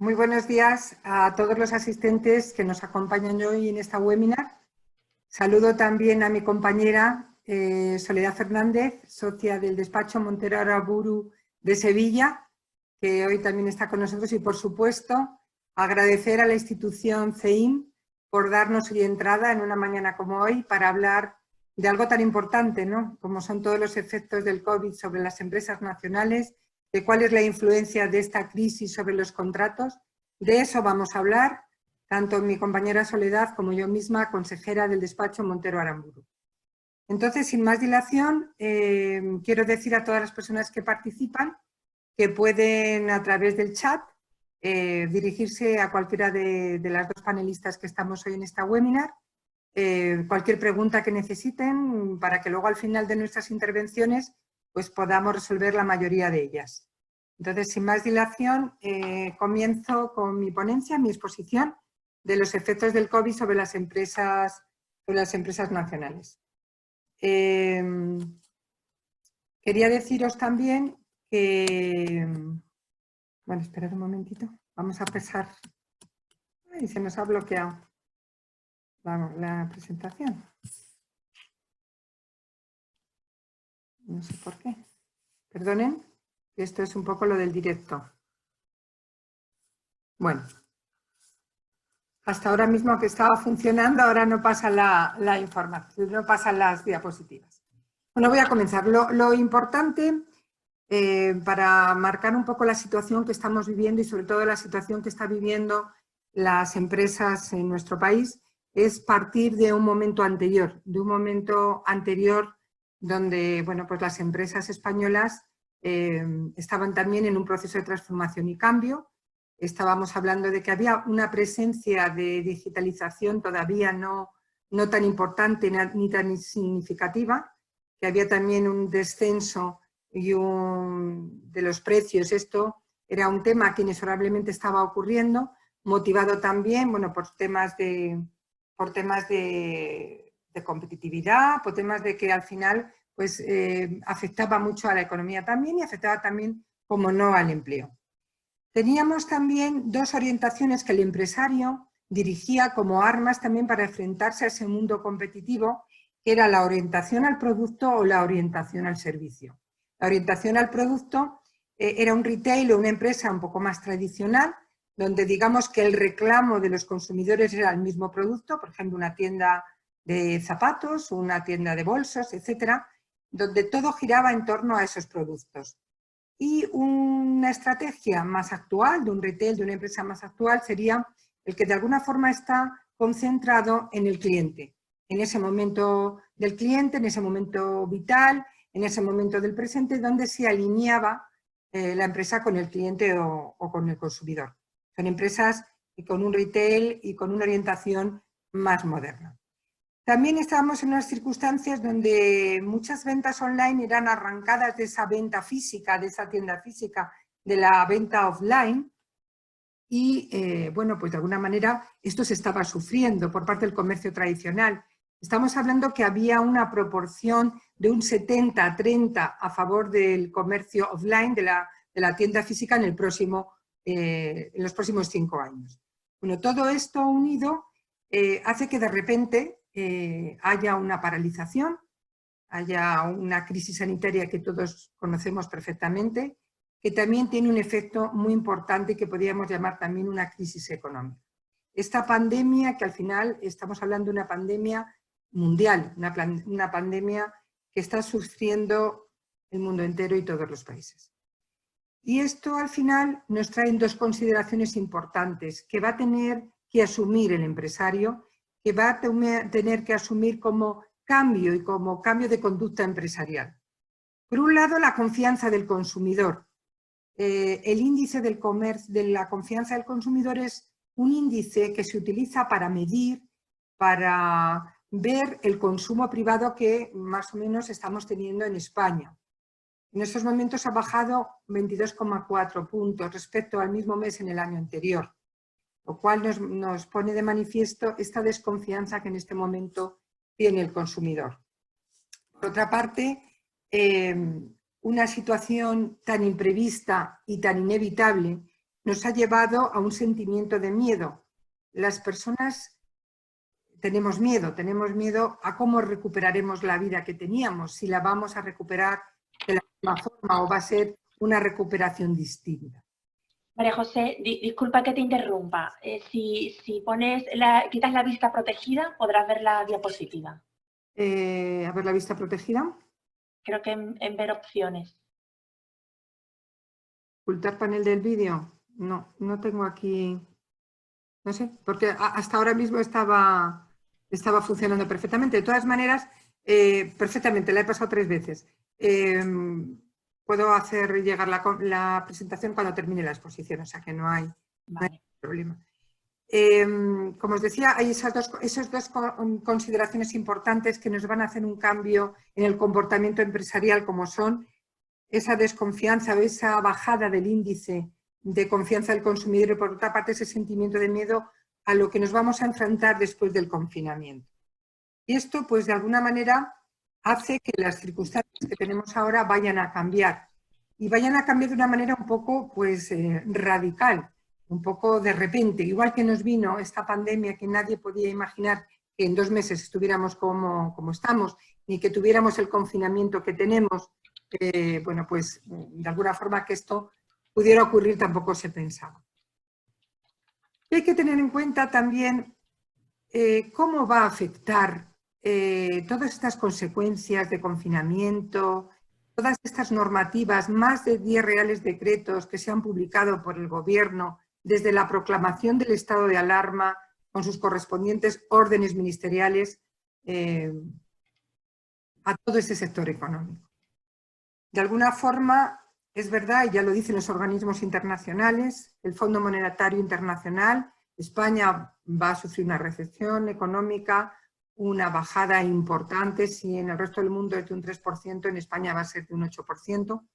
Muy buenos días a todos los asistentes que nos acompañan hoy en esta webinar. Saludo también a mi compañera Soledad Fernández, socia del despacho Montero Aramburu de Sevilla, que hoy también está con nosotros, y por supuesto agradecer a la institución CEIM por darnos hoy entrada en una mañana como hoy para hablar de algo tan importante, ¿no?, como son todos los efectos del COVID sobre las empresas nacionales, de cuál es la influencia de esta crisis sobre los contratos. De eso vamos a hablar, tanto mi compañera Soledad como yo misma, consejera del despacho Montero Aramburu. Entonces, sin más dilación, quiero decir a todas las personas que participan que pueden, a través del chat, dirigirse a cualquiera de las dos panelistas que estamos hoy en esta webinar, cualquier pregunta que necesiten, para que luego al final de nuestras intervenciones pues podamos resolver la mayoría de ellas. Entonces, sin más dilación, comienzo con mi ponencia, mi exposición de los efectos del COVID sobre las empresas nacionales. Quería deciros también que... Bueno, esperad un momentito, vamos a empezar. Ay, se nos ha bloqueado la presentación. No sé por qué. Perdonen, esto es un poco lo del directo. Bueno, hasta ahora mismo que estaba funcionando, ahora no pasa la información, no pasan las diapositivas. Bueno, voy a comenzar. Lo importante, para marcar un poco la situación que estamos viviendo y sobre todo la situación que están viviendo las empresas en nuestro país, es partir de un momento anterior, donde, bueno, pues las empresas españolas estaban también en un proceso de transformación y cambio. Estábamos hablando de que había una presencia de digitalización todavía no tan importante ni tan significativa, que había también un descenso de los precios. Esto era un tema que inexorablemente estaba ocurriendo, motivado también, bueno, por temas de competitividad, por temas de que al final pues, afectaba mucho a la economía también y afectaba también, como no, al empleo. Teníamos también dos orientaciones que el empresario dirigía como armas también para enfrentarse a ese mundo competitivo, que era la orientación al producto o la orientación al servicio. La orientación al producto era un retail o una empresa un poco más tradicional, donde digamos que el reclamo de los consumidores era el mismo producto, por ejemplo, una tienda de zapatos, una tienda de bolsos, etcétera, donde todo giraba en torno a esos productos. Y una estrategia más actual, de un retail, de una empresa más actual, sería el que de alguna forma está concentrado en el cliente, en ese momento del cliente, en ese momento vital, en ese momento del presente, donde se alineaba la empresa con el cliente o con el consumidor. Son empresas con un retail y con una orientación más moderna. También estábamos en unas circunstancias donde muchas ventas online eran arrancadas de esa venta física, de esa tienda física, de la venta offline, y bueno, pues de alguna manera esto se estaba sufriendo por parte del comercio tradicional. Estamos hablando que había una proporción de un 70-30 a favor del comercio offline, de la tienda física en los próximos 5 años. Bueno, todo esto unido hace que de repente haya una paralización, haya una crisis sanitaria que todos conocemos perfectamente, que también tiene un efecto muy importante que podríamos llamar también una crisis económica. Esta pandemia, que al final estamos hablando de una pandemia mundial, una pandemia que está sufriendo el mundo entero y todos los países. Y esto al final nos trae dos consideraciones importantes que va a tener que asumir el empresario, que va a tener que asumir como cambio y como cambio de conducta empresarial. Por un lado, la confianza del consumidor. El índice de la confianza del consumidor es un índice que se utiliza para medir, para ver el consumo privado que más o menos estamos teniendo en España. En estos momentos ha bajado 22,4 puntos respecto al mismo mes en el año anterior, lo cual nos pone de manifiesto esta desconfianza que en este momento tiene el consumidor. Por otra parte, una situación tan imprevista y tan inevitable nos ha llevado a un sentimiento de miedo. Las personas tenemos miedo a cómo recuperaremos la vida que teníamos, si la vamos a recuperar de la misma forma o va a ser una recuperación distinta. María José, disculpa que te interrumpa. Si quitas la vista protegida, podrás ver la diapositiva. A ver la vista protegida. Creo que en ver opciones. ¿Ocultar panel del vídeo? No, no tengo aquí... No sé, porque hasta ahora mismo estaba funcionando perfectamente. De todas maneras, perfectamente, la he pasado 3 veces. Puedo hacer llegar la presentación cuando termine la exposición, o sea que no hay problema. Como os decía, hay esas dos consideraciones importantes que nos van a hacer un cambio en el comportamiento empresarial, como son esa desconfianza o esa bajada del índice de confianza del consumidor y, por otra parte, ese sentimiento de miedo a lo que nos vamos a enfrentar después del confinamiento. Y esto, pues, de alguna manera, hace que las circunstancias que tenemos ahora vayan a cambiar. Y vayan a cambiar de una manera un poco, pues, radical, un poco de repente. Igual que nos vino esta pandemia que nadie podía imaginar que en 2 meses estuviéramos como estamos, ni que tuviéramos el confinamiento que tenemos, bueno, pues, de alguna forma que esto pudiera ocurrir tampoco se pensaba. Y hay que tener en cuenta también cómo va a afectar todas estas consecuencias de confinamiento, todas estas normativas, más de 10 reales decretos que se han publicado por el Gobierno desde la proclamación del estado de alarma con sus correspondientes órdenes ministeriales a todo ese sector económico. De alguna forma, es verdad, y ya lo dicen los organismos internacionales, el Fondo Monetario Internacional, España va a sufrir una recesión económica, una bajada importante, si en el resto del mundo es de un 3%, en España va a ser de un 8%.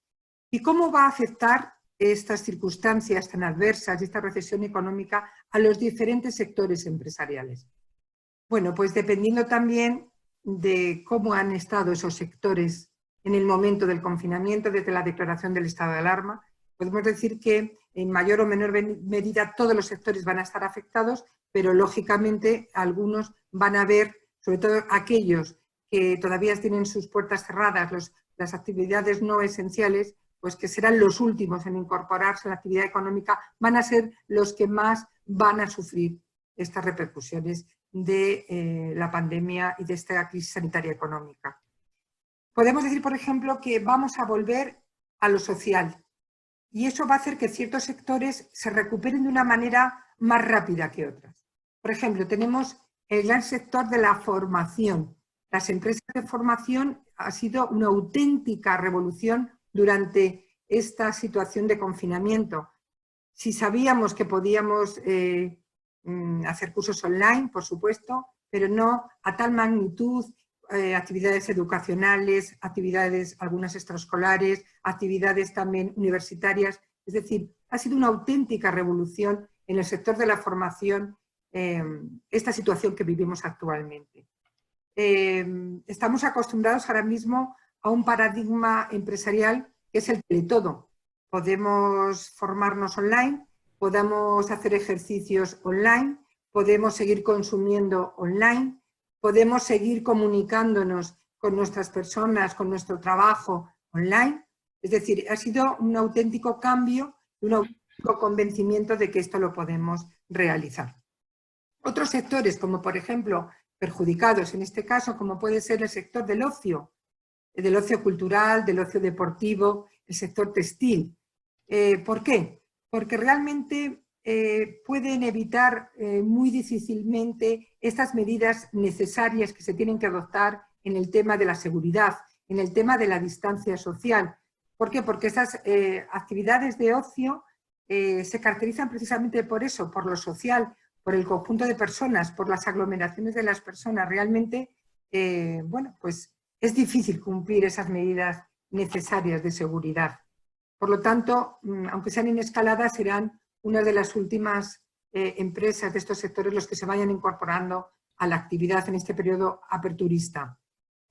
¿Y cómo va a afectar estas circunstancias tan adversas y esta recesión económica a los diferentes sectores empresariales? Bueno, pues dependiendo también de cómo han estado esos sectores en el momento del confinamiento, desde la declaración del estado de alarma, podemos decir que en mayor o menor medida todos los sectores van a estar afectados, pero lógicamente algunos van a ver, sobre todo aquellos que todavía tienen sus puertas cerradas, las actividades no esenciales, pues que serán los últimos en incorporarse a la actividad económica, van a ser los que más van a sufrir estas repercusiones de la pandemia y de esta crisis sanitaria económica. Podemos decir, por ejemplo, que vamos a volver a lo social y eso va a hacer que ciertos sectores se recuperen de una manera más rápida que otras. Por ejemplo, tenemos el gran sector de la formación. Las empresas de formación ha sido una auténtica revolución durante esta situación de confinamiento. Si sabíamos que podíamos hacer cursos online, por supuesto, pero no a tal magnitud, actividades educacionales, actividades algunas extraescolares, actividades también universitarias. Es decir, ha sido una auténtica revolución en el sector de la formación esta situación que vivimos actualmente. Estamos acostumbrados ahora mismo a un paradigma empresarial que es el teletodo. Podemos formarnos online, podemos hacer ejercicios online, podemos seguir consumiendo online, podemos seguir comunicándonos con nuestras personas, con nuestro trabajo online. Es decir, ha sido un auténtico cambio, un auténtico convencimiento de que esto lo podemos realizar. Otros sectores, como por ejemplo, perjudicados en este caso, como puede ser el sector del ocio cultural, del ocio deportivo, el sector textil. ¿Por qué? Porque realmente pueden evitar muy difícilmente estas medidas necesarias que se tienen que adoptar en el tema de la seguridad, en el tema de la distancia social. ¿Por qué? Porque estas actividades de ocio se caracterizan precisamente por eso, por lo social, por el conjunto de personas, por las aglomeraciones de las personas. Realmente, bueno, pues es difícil cumplir esas medidas necesarias de seguridad. Por lo tanto, aunque sean en escalada, serán una de las últimas empresas de estos sectores los que se vayan incorporando a la actividad en este periodo aperturista.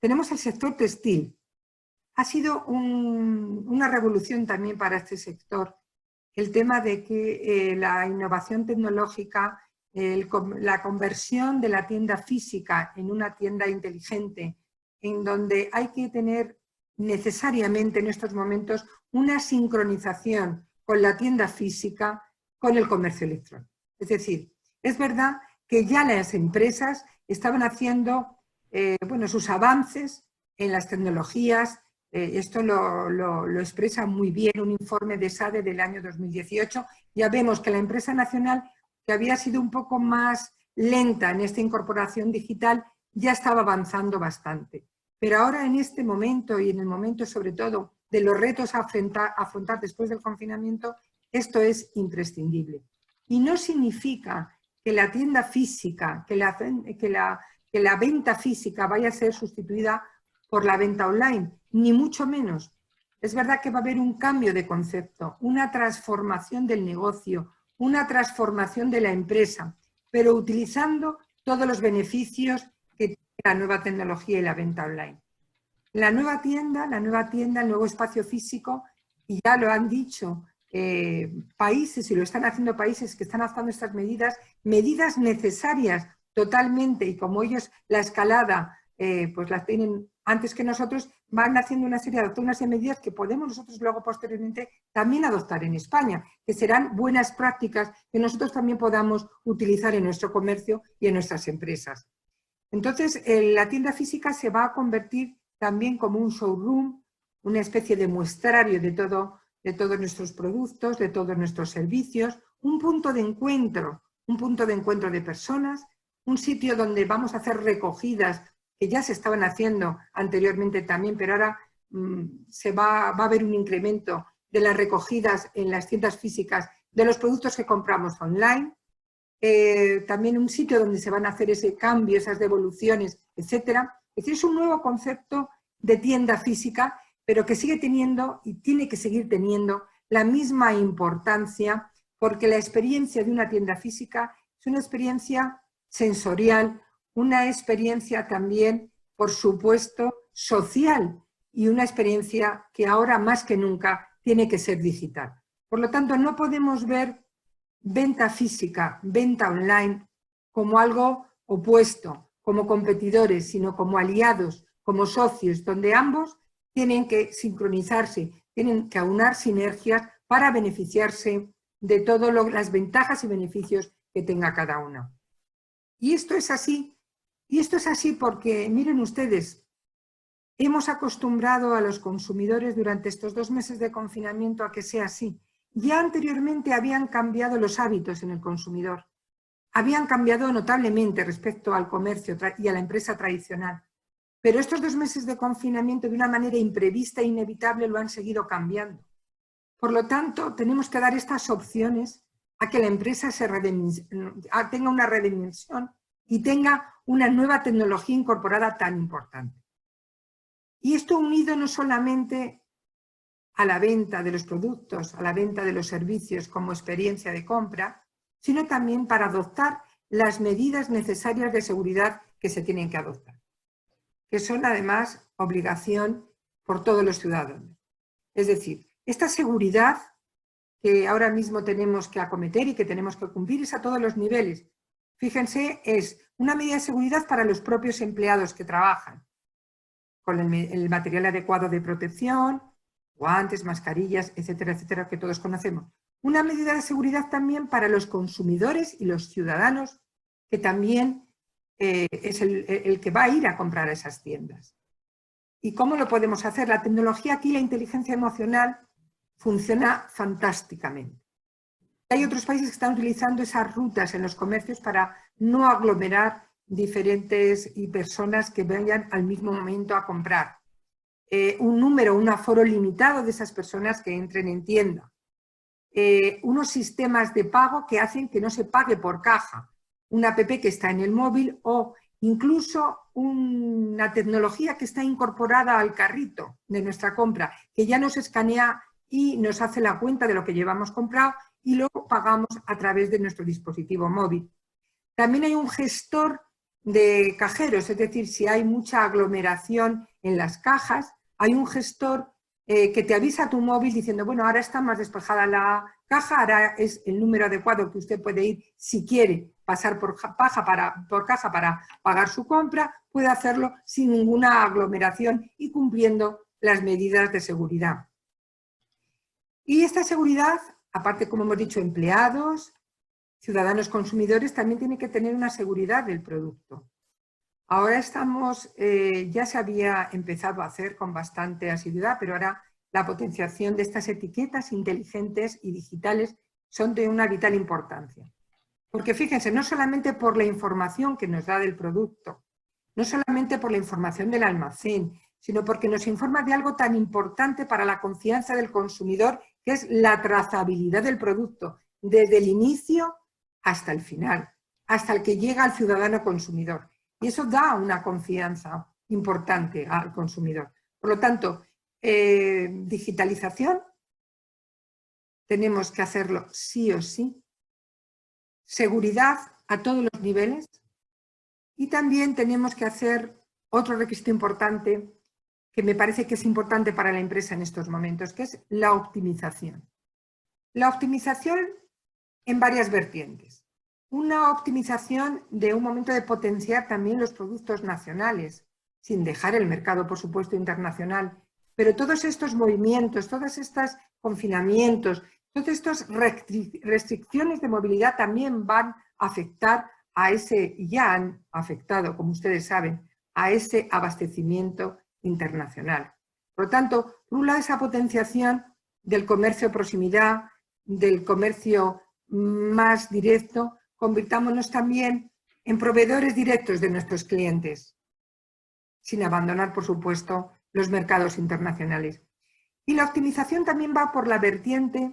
Tenemos el sector textil. Ha sido una revolución también para este sector el tema de que la innovación tecnológica, la conversión de la tienda física en una tienda inteligente, en donde hay que tener necesariamente en estos momentos una sincronización con la tienda física, con el comercio electrónico. Es decir, es verdad que ya las empresas estaban haciendo sus avances en las tecnologías. Esto lo expresa muy bien un informe de SADE del año 2018. Ya vemos que la empresa nacional, que había sido un poco más lenta en esta incorporación digital, ya estaba avanzando bastante. Pero ahora en este momento y en el momento sobre todo de los retos a afrontar después del confinamiento, esto es imprescindible. Y no significa que la tienda física, que la venta física vaya a ser sustituida por la venta online, ni mucho menos. Es verdad que va a haber un cambio de concepto, una transformación del negocio, una transformación de la empresa, pero utilizando todos los beneficios que tiene la nueva tecnología y la venta online. La nueva tienda, el nuevo espacio físico, y ya lo han dicho países, y lo están haciendo países que están adoptando estas medidas necesarias totalmente, y como ellos la escalada pues la tienen antes que nosotros, van haciendo una serie de medidas que podemos nosotros luego posteriormente también adoptar en España, que serán buenas prácticas que nosotros también podamos utilizar en nuestro comercio y en nuestras empresas. Entonces, la tienda física se va a convertir también como un showroom, una especie de muestrario de todos nuestros productos, de todos nuestros servicios, un punto de encuentro de personas, un sitio donde vamos a hacer recogidas que ya se estaban haciendo anteriormente también, pero ahora va a haber un incremento de las recogidas en las tiendas físicas de los productos que compramos online, también un sitio donde se van a hacer ese cambio, esas devoluciones, etcétera. Es decir, es un nuevo concepto de tienda física, pero que sigue teniendo y tiene que seguir teniendo la misma importancia, porque la experiencia de una tienda física es una experiencia sensorial, una experiencia también, por supuesto, social, y una experiencia que ahora más que nunca tiene que ser digital. Por lo tanto, no podemos ver venta física, venta online como algo opuesto, como competidores, sino como aliados, como socios, donde ambos tienen que sincronizarse, tienen que aunar sinergias para beneficiarse de todas las ventajas y beneficios que tenga cada uno. Y esto es así porque, miren ustedes, hemos acostumbrado a los consumidores durante estos 2 meses de confinamiento a que sea así. Ya anteriormente habían cambiado los hábitos en el consumidor, habían cambiado notablemente respecto al comercio y a la empresa tradicional. Pero estos 2 meses de confinamiento, de una manera imprevista e inevitable, lo han seguido cambiando. Por lo tanto, tenemos que dar estas opciones a que la empresa tenga una redimensión y tenga una nueva tecnología incorporada tan importante. Y esto unido no solamente a la venta de los productos, a la venta de los servicios como experiencia de compra, sino también para adoptar las medidas necesarias de seguridad que se tienen que adoptar, que son además obligación por todos los ciudadanos. Es decir, esta seguridad que ahora mismo tenemos que acometer y que tenemos que cumplir es a todos los niveles. Fíjense, es una medida de seguridad para los propios empleados que trabajan, con el material adecuado de protección, guantes, mascarillas, etcétera, etcétera, que todos conocemos. Una medida de seguridad también para los consumidores y los ciudadanos, que también es el que va a ir a comprar a esas tiendas. ¿Y cómo lo podemos hacer? La tecnología aquí, la inteligencia emocional, funciona fantásticamente. Hay otros países que están utilizando esas rutas en los comercios para no aglomerar diferentes personas que vayan al mismo momento a comprar. Un aforo limitado de esas personas que entren en tienda. Unos sistemas de pago que hacen que no se pague por caja. Una app que está en el móvil o incluso una tecnología que está incorporada al carrito de nuestra compra, que ya nos escanea y nos hace la cuenta de lo que llevamos comprado y luego pagamos a través de nuestro dispositivo móvil. También hay un gestor de cajeros, es decir, si hay mucha aglomeración en las cajas, hay un gestor que te avisa a tu móvil diciendo, bueno, ahora está más despejada la caja, ahora es el número adecuado que usted puede ir si quiere pasar por caja para pagar su compra, puede hacerlo sin ninguna aglomeración y cumpliendo las medidas de seguridad. Y esta seguridad, aparte, como hemos dicho, empleados, ciudadanos consumidores, también tiene que tener una seguridad del producto. Ahora ya se había empezado a hacer con bastante asiduidad, pero ahora la potenciación de estas etiquetas inteligentes y digitales son de una vital importancia. Porque fíjense, no solamente por la información que nos da del producto, no solamente por la información del almacén, sino porque nos informa de algo tan importante para la confianza del consumidor, que es la trazabilidad del producto, desde el inicio hasta el final, hasta el que llega al ciudadano consumidor. Y eso da una confianza importante al consumidor. Por lo tanto, digitalización, tenemos que hacerlo sí o sí. Seguridad a todos los niveles. Y también tenemos que hacer otro requisito importante, que me parece que es importante para la empresa en estos momentos, que es la optimización. La optimización en varias vertientes. Una optimización de un momento de potenciar también los productos nacionales, sin dejar el mercado, por supuesto, internacional. Pero todos estos movimientos, todos estos confinamientos, todas estas restricciones de movilidad también van a afectar ya han afectado, como ustedes saben, a ese abastecimiento internacional. Por lo tanto, por un lado, esa potenciación del comercio de proximidad, del comercio más directo, convirtámonos también en proveedores directos de nuestros clientes, sin abandonar, por supuesto, los mercados internacionales. Y la optimización también va por la vertiente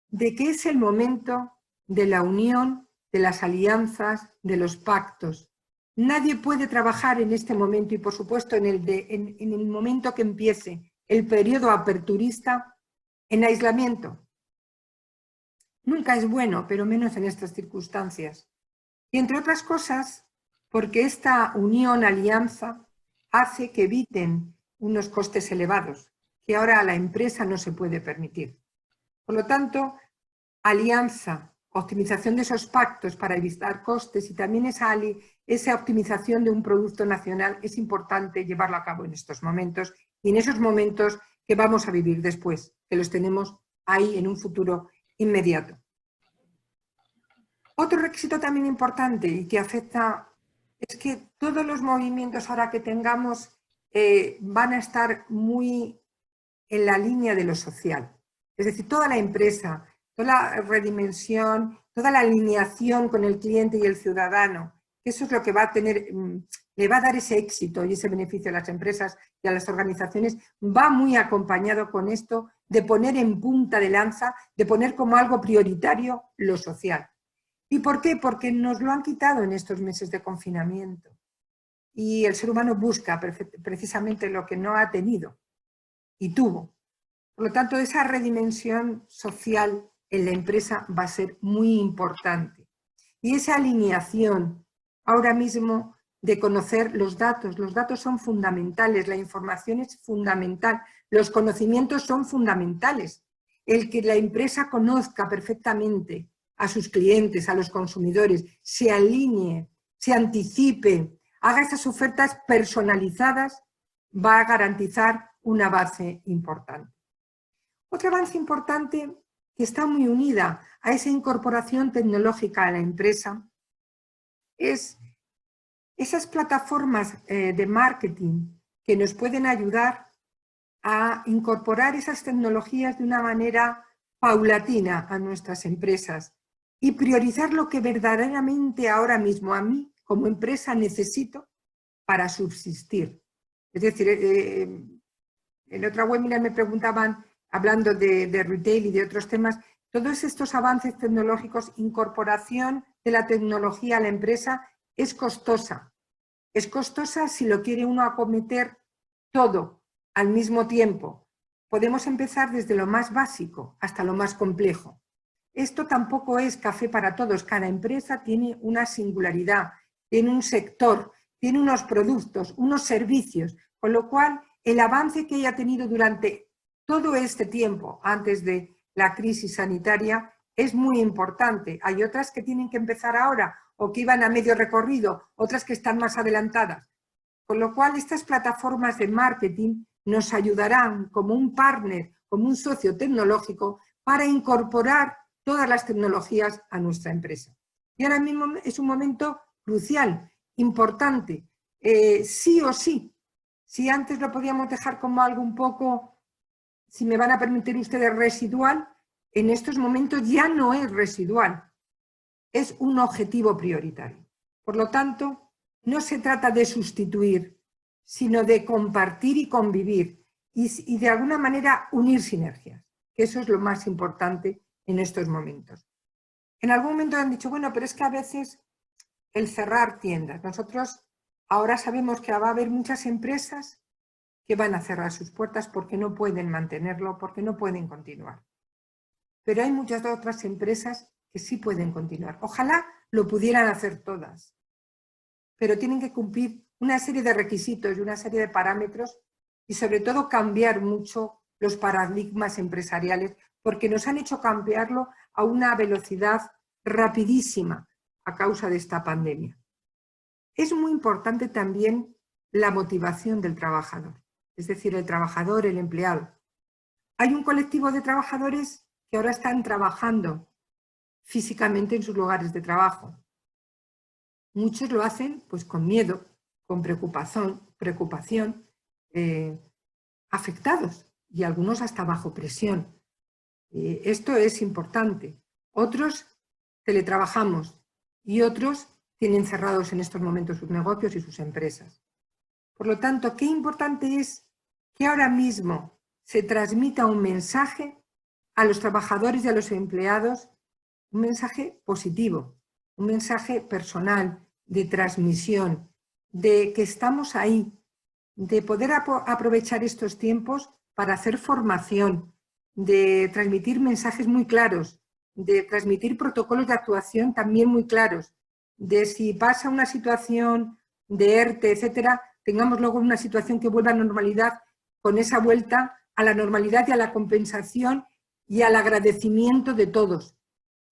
de que es el momento de la unión, de las alianzas, de los pactos. Nadie puede trabajar en este momento y, por supuesto, en el momento que empiece el periodo aperturista, en aislamiento. Nunca es bueno, pero menos en estas circunstancias. Y entre otras cosas, porque esta unión, alianza, hace que eviten unos costes elevados, que ahora a la empresa no se puede permitir. Por lo tanto, alianza, optimización de esos pactos para evitar costes y también esa optimización de un producto nacional es importante llevarlo a cabo en estos momentos y en esos momentos que vamos a vivir después, que los tenemos ahí en un futuro inmediato. Otro requisito también importante y que afecta es que todos los movimientos ahora que tengamos van a estar muy en la línea de lo social. Es decir, toda la empresa, toda la redimensión, toda la alineación con el cliente y el ciudadano, eso es lo que va a tener, le va a dar ese éxito y ese beneficio a las empresas y a las organizaciones, va muy acompañado con esto de poner en punta de lanza, de poner como algo prioritario lo social. ¿Y por qué? Porque nos lo han quitado en estos meses de confinamiento. Y el ser humano busca precisamente lo que no ha tenido y tuvo. Por lo tanto, esa redimensión social en la empresa va a ser muy importante. Y esa alineación ahora mismo de conocer los datos son fundamentales, la información es fundamental, los conocimientos son fundamentales. El que la empresa conozca perfectamente a sus clientes, a los consumidores, se alinee, se anticipe, haga esas ofertas personalizadas, va a garantizar una base importante. Otro avance importante que está muy unida a esa incorporación tecnológica a la empresa es esas plataformas de marketing que nos pueden ayudar a incorporar esas tecnologías de una manera paulatina a nuestras empresas y priorizar lo que verdaderamente ahora mismo a mí como empresa necesito para subsistir. Es decir, en otra webinar me preguntaban, hablando de retail y de otros temas, todos estos avances tecnológicos, incorporación de la tecnología a la empresa es costosa. Es costosa si lo quiere uno acometer todo al mismo tiempo. Podemos empezar desde lo más básico hasta lo más complejo. Esto tampoco es café para todos. Cada empresa tiene una singularidad, tiene un sector, tiene unos productos, unos servicios, con lo cual el avance que haya tenido durante todo este tiempo, antes de la crisis sanitaria es muy importante. Hay otras que tienen que empezar ahora o que iban a medio recorrido, otras que están más adelantadas. Con lo cual, estas plataformas de marketing nos ayudarán como un partner, como un socio tecnológico, para incorporar todas las tecnologías a nuestra empresa. Y ahora mismo es un momento crucial, importante, sí o sí. Si antes lo podíamos dejar como algo un poco, si me van a permitir ustedes, residual, en estos momentos ya no es residual, es un objetivo prioritario. Por lo tanto, no se trata de sustituir, sino de compartir y convivir y de alguna manera unir sinergias, que eso es lo más importante en estos momentos. En algún momento han dicho, bueno, pero es que a veces el cerrar tiendas. Nosotros ahora sabemos que va a haber muchas empresas que van a cerrar sus puertas porque no pueden mantenerlo, porque no pueden continuar. Pero hay muchas otras empresas que sí pueden continuar. Ojalá lo pudieran hacer todas, pero tienen que cumplir una serie de requisitos y una serie de parámetros y sobre todo cambiar mucho los paradigmas empresariales porque nos han hecho cambiarlo a una velocidad rapidísima a causa de esta pandemia. Es muy importante también la motivación del trabajador, es decir, el trabajador, el empleado. Hay un colectivo de trabajadores que ahora están trabajando físicamente en sus lugares de trabajo. Muchos lo hacen pues, con miedo, con preocupación, afectados y algunos hasta bajo presión. Esto es importante. Otros teletrabajamos y otros tienen cerrados en estos momentos sus negocios y sus empresas. Por lo tanto, qué importante es que ahora mismo se transmita un mensaje a los trabajadores y a los empleados, un mensaje positivo, un mensaje personal, de transmisión, de que estamos ahí, de poder aprovechar estos tiempos para hacer formación, de transmitir mensajes muy claros, de transmitir protocolos de actuación también muy claros, de si pasa una situación de ERTE, etcétera, tengamos luego una situación que vuelva a la normalidad, con esa vuelta a la normalidad y a la compensación y al agradecimiento de todos.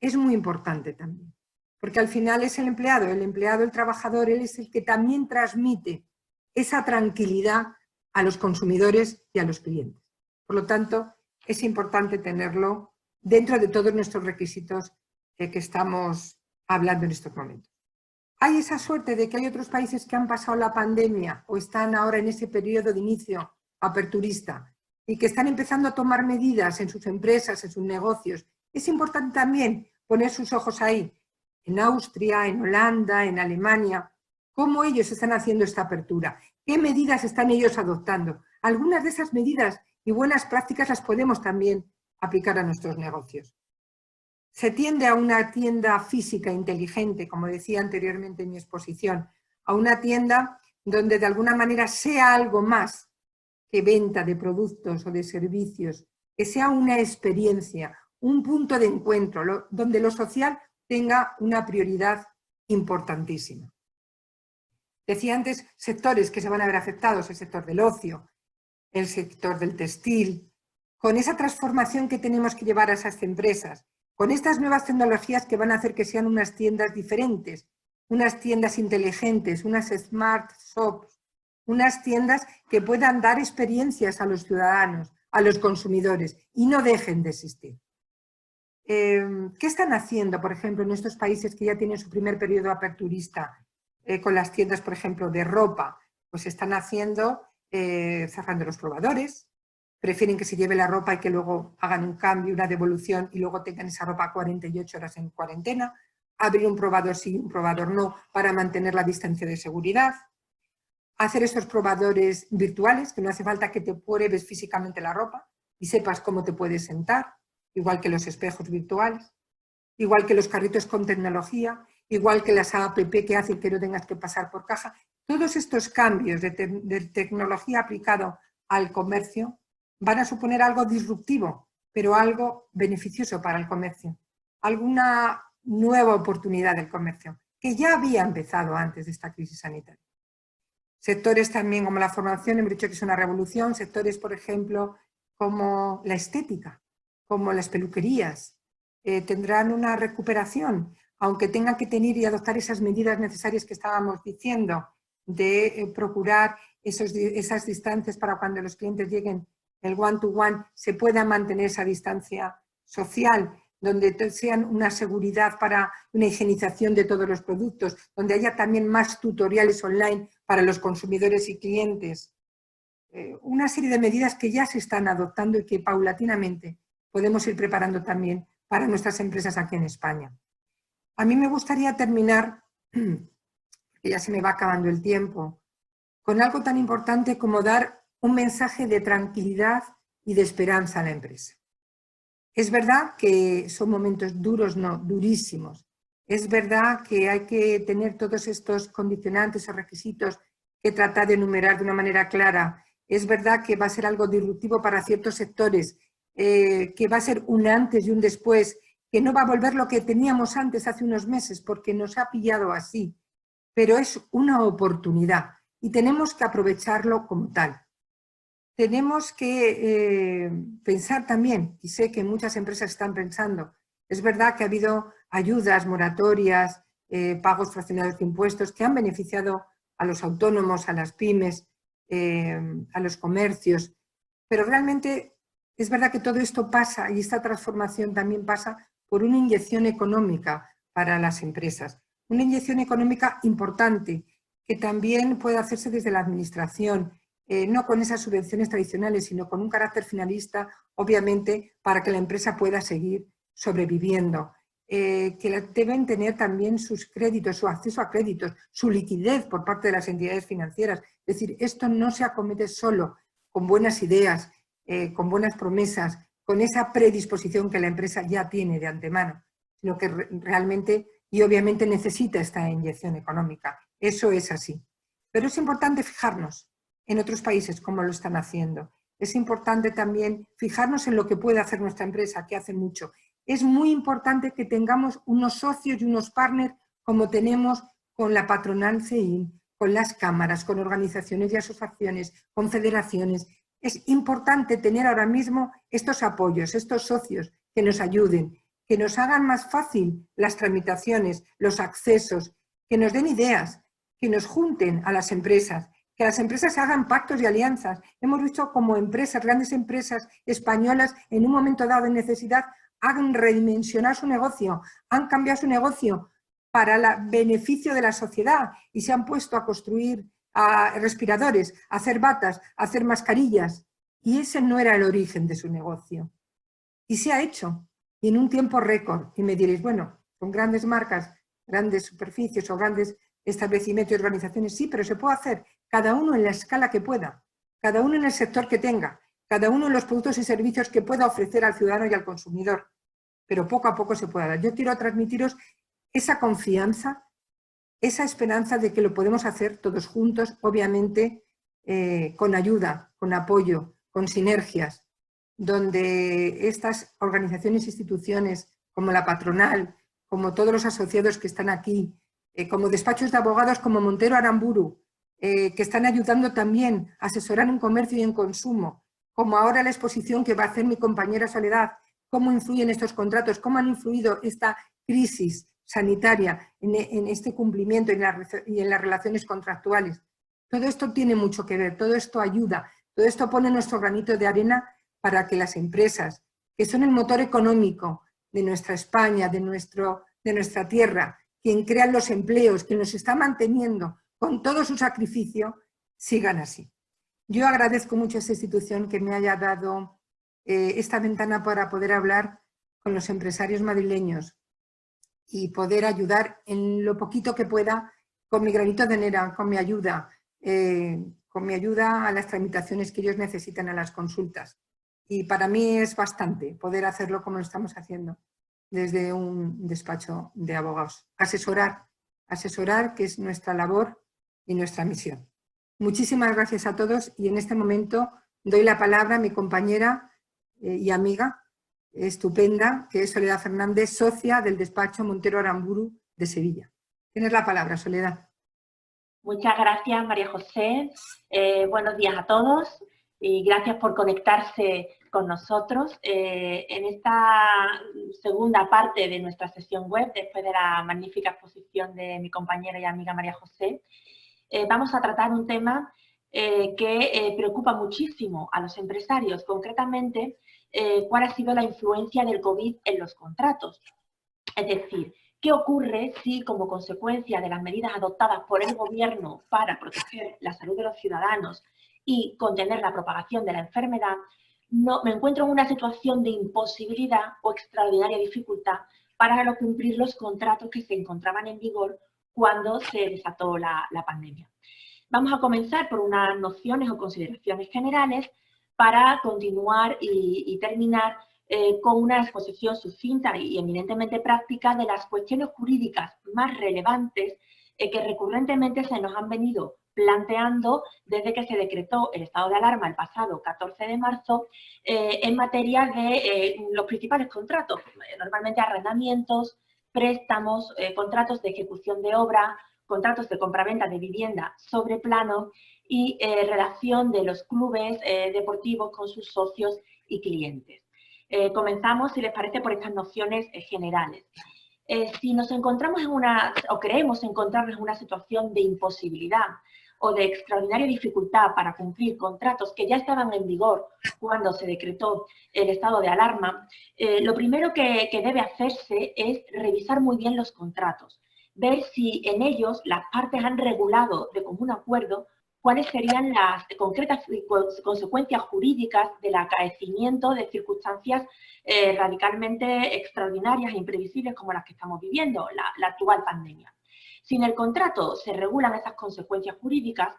Es muy importante también, porque al final es el empleado, el trabajador, él es el que también transmite esa tranquilidad a los consumidores y a los clientes. Por lo tanto, es importante tenerlo dentro de todos nuestros requisitos que estamos hablando en estos momentos. Hay esa suerte de que hay otros países que han pasado la pandemia o están ahora en ese periodo de inicio aperturista y que están empezando a tomar medidas en sus empresas, en sus negocios. Es importante también poner sus ojos ahí, en Austria, en Holanda, en Alemania, cómo ellos están haciendo esta apertura, qué medidas están ellos adoptando. Algunas de esas medidas y buenas prácticas las podemos también aplicar a nuestros negocios. Se tiende a una tienda física inteligente, como decía anteriormente en mi exposición, a una tienda donde de alguna manera sea algo más que venta de productos o de servicios, que sea una experiencia, un punto de encuentro, donde lo social tenga una prioridad importantísima. Decía antes sectores que se van a ver afectados, el sector del ocio, el sector del textil, con esa transformación que tenemos que llevar a esas empresas, con estas nuevas tecnologías que van a hacer que sean unas tiendas diferentes, unas tiendas inteligentes, unas smart shops, unas tiendas que puedan dar experiencias a los ciudadanos, a los consumidores y no dejen de existir. ¿Qué están haciendo, por ejemplo, en estos países que ya tienen su primer periodo aperturista con las tiendas, por ejemplo, de ropa? Pues están haciendo, cerrando los probadores, prefieren que se lleve la ropa y que luego hagan un cambio, una devolución y luego tengan esa ropa 48 horas en cuarentena, abrir un probador sí, un probador no, para mantener la distancia de seguridad, hacer estos probadores virtuales, que no hace falta que te pruebes físicamente la ropa y sepas cómo te puedes sentar, igual que los espejos virtuales, igual que los carritos con tecnología, igual que las app que hacen que no tengas que pasar por caja. Todos estos cambios de tecnología aplicado al comercio van a suponer algo disruptivo, pero algo beneficioso para el comercio, alguna nueva oportunidad del comercio, que ya había empezado antes de esta crisis sanitaria. Sectores también como la formación, hemos dicho que es una revolución, sectores, por ejemplo, como la estética, como las peluquerías, tendrán una recuperación, aunque tengan que tener y adoptar esas medidas necesarias que estábamos diciendo, de procurar esas distancias para cuando los clientes lleguen, el one-to-one, se pueda mantener esa distancia social, donde sean una seguridad para una higienización de todos los productos, donde haya también más tutoriales online para los consumidores y clientes. Una serie de medidas que ya se están adoptando y que paulatinamente podemos ir preparando también para nuestras empresas aquí en España. A mí me gustaría terminar, que ya se me va acabando el tiempo, con algo tan importante como dar un mensaje de tranquilidad y de esperanza a la empresa. Es verdad que son momentos duros, no, durísimos. Es verdad que hay que tener todos estos condicionantes o requisitos que tratar de enumerar de una manera clara. Es verdad que va a ser algo disruptivo para ciertos sectores, que va a ser un antes y un después, que no va a volver lo que teníamos antes hace unos meses, porque nos ha pillado así. Pero es una oportunidad y tenemos que aprovecharlo como tal. Tenemos que pensar también, y sé que muchas empresas están pensando, es verdad que ha habido ayudas, moratorias, pagos fraccionados de impuestos que han beneficiado a los autónomos, a las pymes, a los comercios, pero realmente es verdad que todo esto pasa y esta transformación también pasa por una inyección económica para las empresas, una inyección económica importante que también puede hacerse desde la administración, no con esas subvenciones tradicionales, sino con un carácter finalista, obviamente, para que la empresa pueda seguir sobreviviendo. Que deben tener también sus créditos, su acceso a créditos, su liquidez por parte de las entidades financieras. Es decir, esto no se acomete solo con buenas ideas, con buenas promesas, con esa predisposición que la empresa ya tiene de antemano, sino que realmente y obviamente necesita esta inyección económica. Eso es así. Pero es importante fijarnos en otros países cómo lo están haciendo. Es importante también fijarnos en lo que puede hacer nuestra empresa, que hace mucho. Es muy importante que tengamos unos socios y unos partners como tenemos con la patronal CEIM, con las cámaras, con organizaciones y asociaciones, con federaciones. Es importante tener ahora mismo estos apoyos, estos socios que nos ayuden, que nos hagan más fácil las tramitaciones, los accesos, que nos den ideas, que nos junten a las empresas, que las empresas hagan pactos y alianzas. Hemos visto como empresas, grandes empresas españolas, en un momento dado de necesidad, han redimensionado su negocio, han cambiado su negocio para el beneficio de la sociedad y se han puesto a construir respiradores, a hacer batas, a hacer mascarillas. Y ese no era el origen de su negocio. Y se ha hecho, y en un tiempo récord. Y me diréis, bueno, con grandes marcas, grandes superficies o grandes establecimientos y organizaciones, sí, pero se puede hacer cada uno en la escala que pueda, cada uno en el sector que tenga, cada uno en los productos y servicios que pueda ofrecer al ciudadano y al consumidor. Pero poco a poco se puede dar. Yo quiero transmitiros esa confianza, esa esperanza de que lo podemos hacer todos juntos, obviamente con ayuda, con apoyo, con sinergias, donde estas organizaciones e instituciones como la patronal, como todos los asociados que están aquí, como despachos de abogados como Montero Aramburu, que están ayudando también a asesorar en comercio y en consumo, como ahora la exposición que va a hacer mi compañera Soledad, cómo influyen estos contratos, cómo han influido esta crisis sanitaria en este cumplimiento y en las relaciones contractuales. Todo esto tiene mucho que ver, todo esto ayuda, todo esto pone nuestro granito de arena para que las empresas, que son el motor económico de nuestra España, de nuestra tierra, quien crea los empleos, quien los está manteniendo con todo su sacrificio, sigan así. Yo agradezco mucho a esta institución que me haya dado esta ventana para poder hablar con los empresarios madrileños y poder ayudar en lo poquito que pueda con mi granito de arena, con mi ayuda a las tramitaciones que ellos necesitan, a las consultas. Y para mí es bastante poder hacerlo como lo estamos haciendo desde un despacho de abogados. Asesorar, que es nuestra labor y nuestra misión. Muchísimas gracias a todos y en este momento doy la palabra a mi compañera y amiga estupenda, que es Soledad Fernández, socia del despacho Montero Aramburu de Sevilla. Tienes la palabra, Soledad. Muchas gracias, María José. Buenos días a todos y gracias por conectarse con nosotros en esta segunda parte de nuestra sesión web, después de la magnífica exposición de mi compañera y amiga María José. Vamos a tratar un tema que preocupa muchísimo a los empresarios, concretamente cuál ha sido la influencia del COVID en los contratos. Es decir, ¿qué ocurre si, como consecuencia de las medidas adoptadas por el Gobierno para proteger la salud de los ciudadanos y contener la propagación de la enfermedad, me encuentro en una situación de imposibilidad o extraordinaria dificultad para no cumplir los contratos que se encontraban en vigor cuando se desató la pandemia? Vamos a comenzar por unas nociones o consideraciones generales para continuar y terminar con una exposición sucinta y eminentemente práctica de las cuestiones jurídicas más relevantes que recurrentemente se nos han venido planteando desde que se decretó el estado de alarma el pasado 14 de marzo en materia de los principales contratos, normalmente arrendamientos, préstamos, contratos de ejecución de obra, contratos de compraventa de vivienda sobre plano y relación de los clubes deportivos con sus socios y clientes. Comenzamos, si les parece, por estas nociones generales. Si nos encontramos o creemos encontrarnos en una situación de imposibilidad o de extraordinaria dificultad para cumplir contratos que ya estaban en vigor cuando se decretó el estado de alarma, lo primero que debe hacerse es revisar muy bien los contratos, ver si en ellos las partes han regulado de común acuerdo cuáles serían las concretas consecuencias jurídicas del acaecimiento de circunstancias radicalmente extraordinarias e imprevisibles como las que estamos viviendo, la actual pandemia. Si en el contrato se regulan esas consecuencias jurídicas,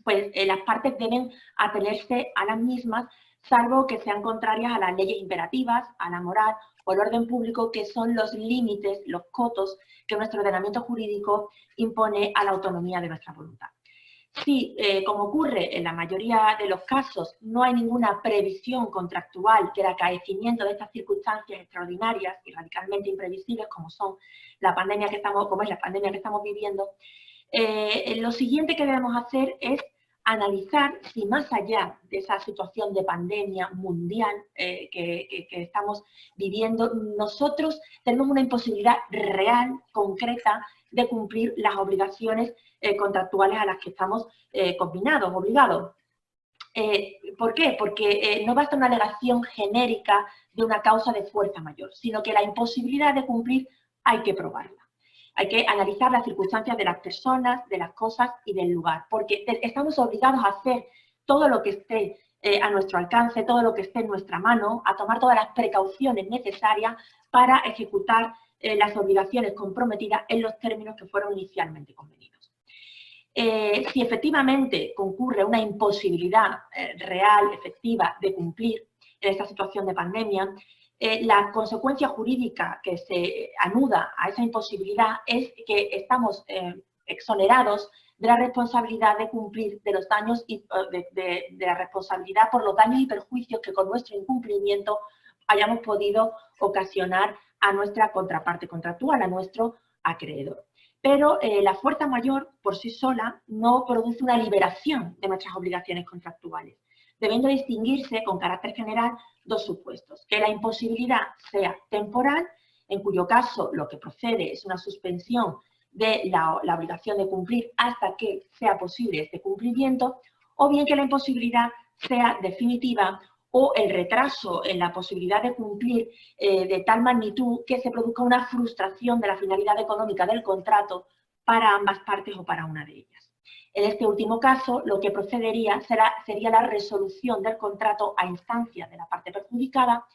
pues las partes deben atenerse a las mismas, salvo que sean contrarias a las leyes imperativas, a la moral o al orden público, que son los límites, los cotos que nuestro ordenamiento jurídico impone a la autonomía de nuestra voluntad. Si, como ocurre en la mayoría de los casos, no hay ninguna previsión contractual del acaecimiento de estas circunstancias extraordinarias y radicalmente imprevisibles como son la pandemia que estamos viviendo, lo siguiente que debemos hacer es analizar si más allá de esa situación de pandemia mundial que estamos viviendo, nosotros tenemos una imposibilidad real, concreta, de cumplir las obligaciones contractuales a las que estamos obligados. ¿Por qué? Porque no basta una alegación genérica de una causa de fuerza mayor, sino que la imposibilidad de cumplir hay que probarla. Hay que analizar las circunstancias de las personas, de las cosas y del lugar, porque estamos obligados a hacer todo lo que esté a nuestro alcance, todo lo que esté en nuestra mano, a tomar todas las precauciones necesarias para ejecutar las obligaciones comprometidas en los términos que fueron inicialmente convenidos. Si efectivamente concurre una imposibilidad real, efectiva, de cumplir en esta situación de pandemia, la consecuencia jurídica que se anuda a esa imposibilidad es que estamos exonerados de la responsabilidad de cumplir de los daños y de la responsabilidad por los daños y perjuicios que con nuestro incumplimiento hayamos podido ocasionar a nuestra contraparte contractual, a nuestro acreedor. Pero la fuerza mayor por sí sola no produce una liberación de nuestras obligaciones contractuales, debiendo distinguirse con carácter general dos supuestos: que la imposibilidad sea temporal, en cuyo caso lo que procede es una suspensión de la obligación de cumplir hasta que sea posible este cumplimiento, o bien que la imposibilidad sea definitiva o el retraso en la posibilidad de cumplir de tal magnitud que se produzca una frustración de la finalidad económica del contrato para ambas partes o para una de ellas. En este último caso, lo que procedería sería la resolución del contrato a instancia de la parte perjudicada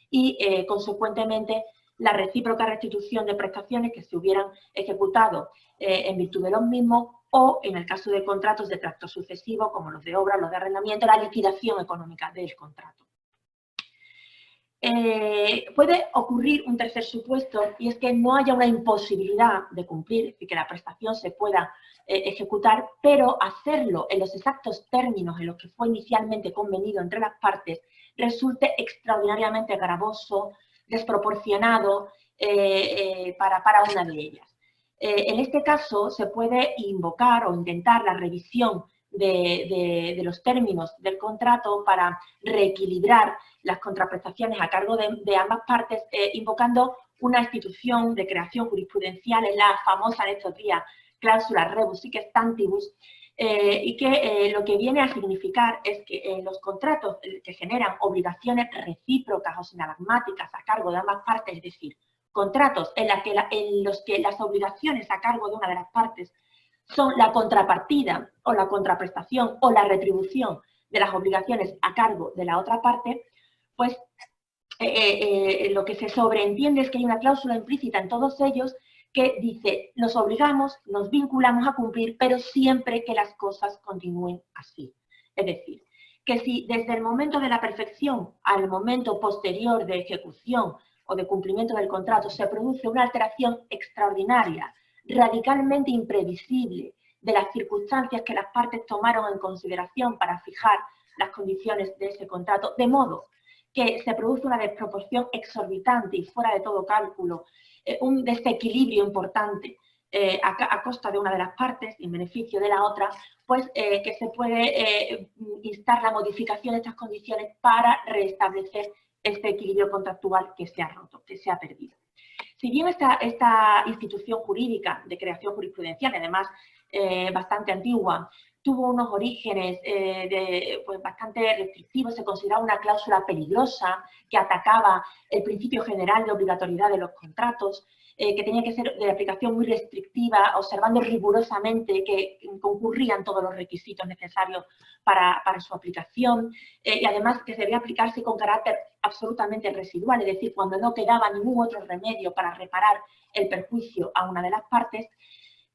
y, consecuentemente, la recíproca restitución de prestaciones que se hubieran ejecutado en virtud de los mismos, o, en el caso de contratos de tracto sucesivo, como los de obra, los de arrendamiento, la liquidación económica del contrato. Puede ocurrir un tercer supuesto, y es que no haya una imposibilidad de cumplir y que la prestación se pueda ejecutar, pero hacerlo en los exactos términos en los que fue inicialmente convenido entre las partes resulte extraordinariamente gravoso, desproporcionado para una de ellas. En este caso se puede invocar o intentar la revisión de los términos del contrato para reequilibrar las contraprestaciones a cargo de ambas partes, invocando una institución de creación jurisprudencial, en la famosa en estos días cláusula rebus sic stantibus, y que lo que viene a significar es que los contratos que generan obligaciones recíprocas o sinalagmáticas a cargo de ambas partes, es decir, contratos en los que las obligaciones a cargo de una de las partes son la contrapartida o la contraprestación o la retribución de las obligaciones a cargo de la otra parte, pues lo que se sobreentiende es que hay una cláusula implícita en todos ellos que dice, nos obligamos, nos vinculamos a cumplir, pero siempre que las cosas continúen así. Es decir, que si desde el momento de la perfección al momento posterior de ejecución o de cumplimiento del contrato se produce una alteración extraordinaria, radicalmente imprevisible, de las circunstancias que las partes tomaron en consideración para fijar las condiciones de ese contrato, de modo que se produce una desproporción exorbitante y fuera de todo cálculo, un desequilibrio importante a costa de una de las partes y en beneficio de la otra, pues que se puede instar la modificación de estas condiciones para restablecer este equilibrio contractual que se ha roto, que se ha perdido. Si bien esta institución jurídica de creación jurisprudencial, además bastante antigua, tuvo unos orígenes pues bastante restrictivos, se consideraba una cláusula peligrosa que atacaba el principio general de obligatoriedad de los contratos, que tenía que ser de aplicación muy restrictiva, observando rigurosamente que concurrían todos los requisitos necesarios para su aplicación, y además que debía aplicarse con carácter absolutamente residual, es decir, cuando no quedaba ningún otro remedio para reparar el perjuicio a una de las partes.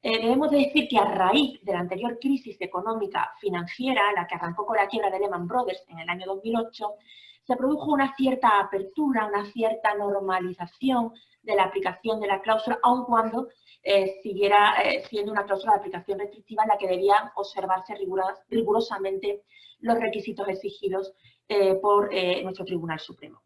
Debemos decir que a raíz de la anterior crisis económica financiera, la que arrancó con la quiebra de Lehman Brothers en el año 2008, se produjo una cierta apertura, una cierta normalización de la aplicación de la cláusula, aun cuando siguiera siendo una cláusula de aplicación restrictiva en la que debían observarse rigurosamente los requisitos exigidos por nuestro Tribunal Supremo.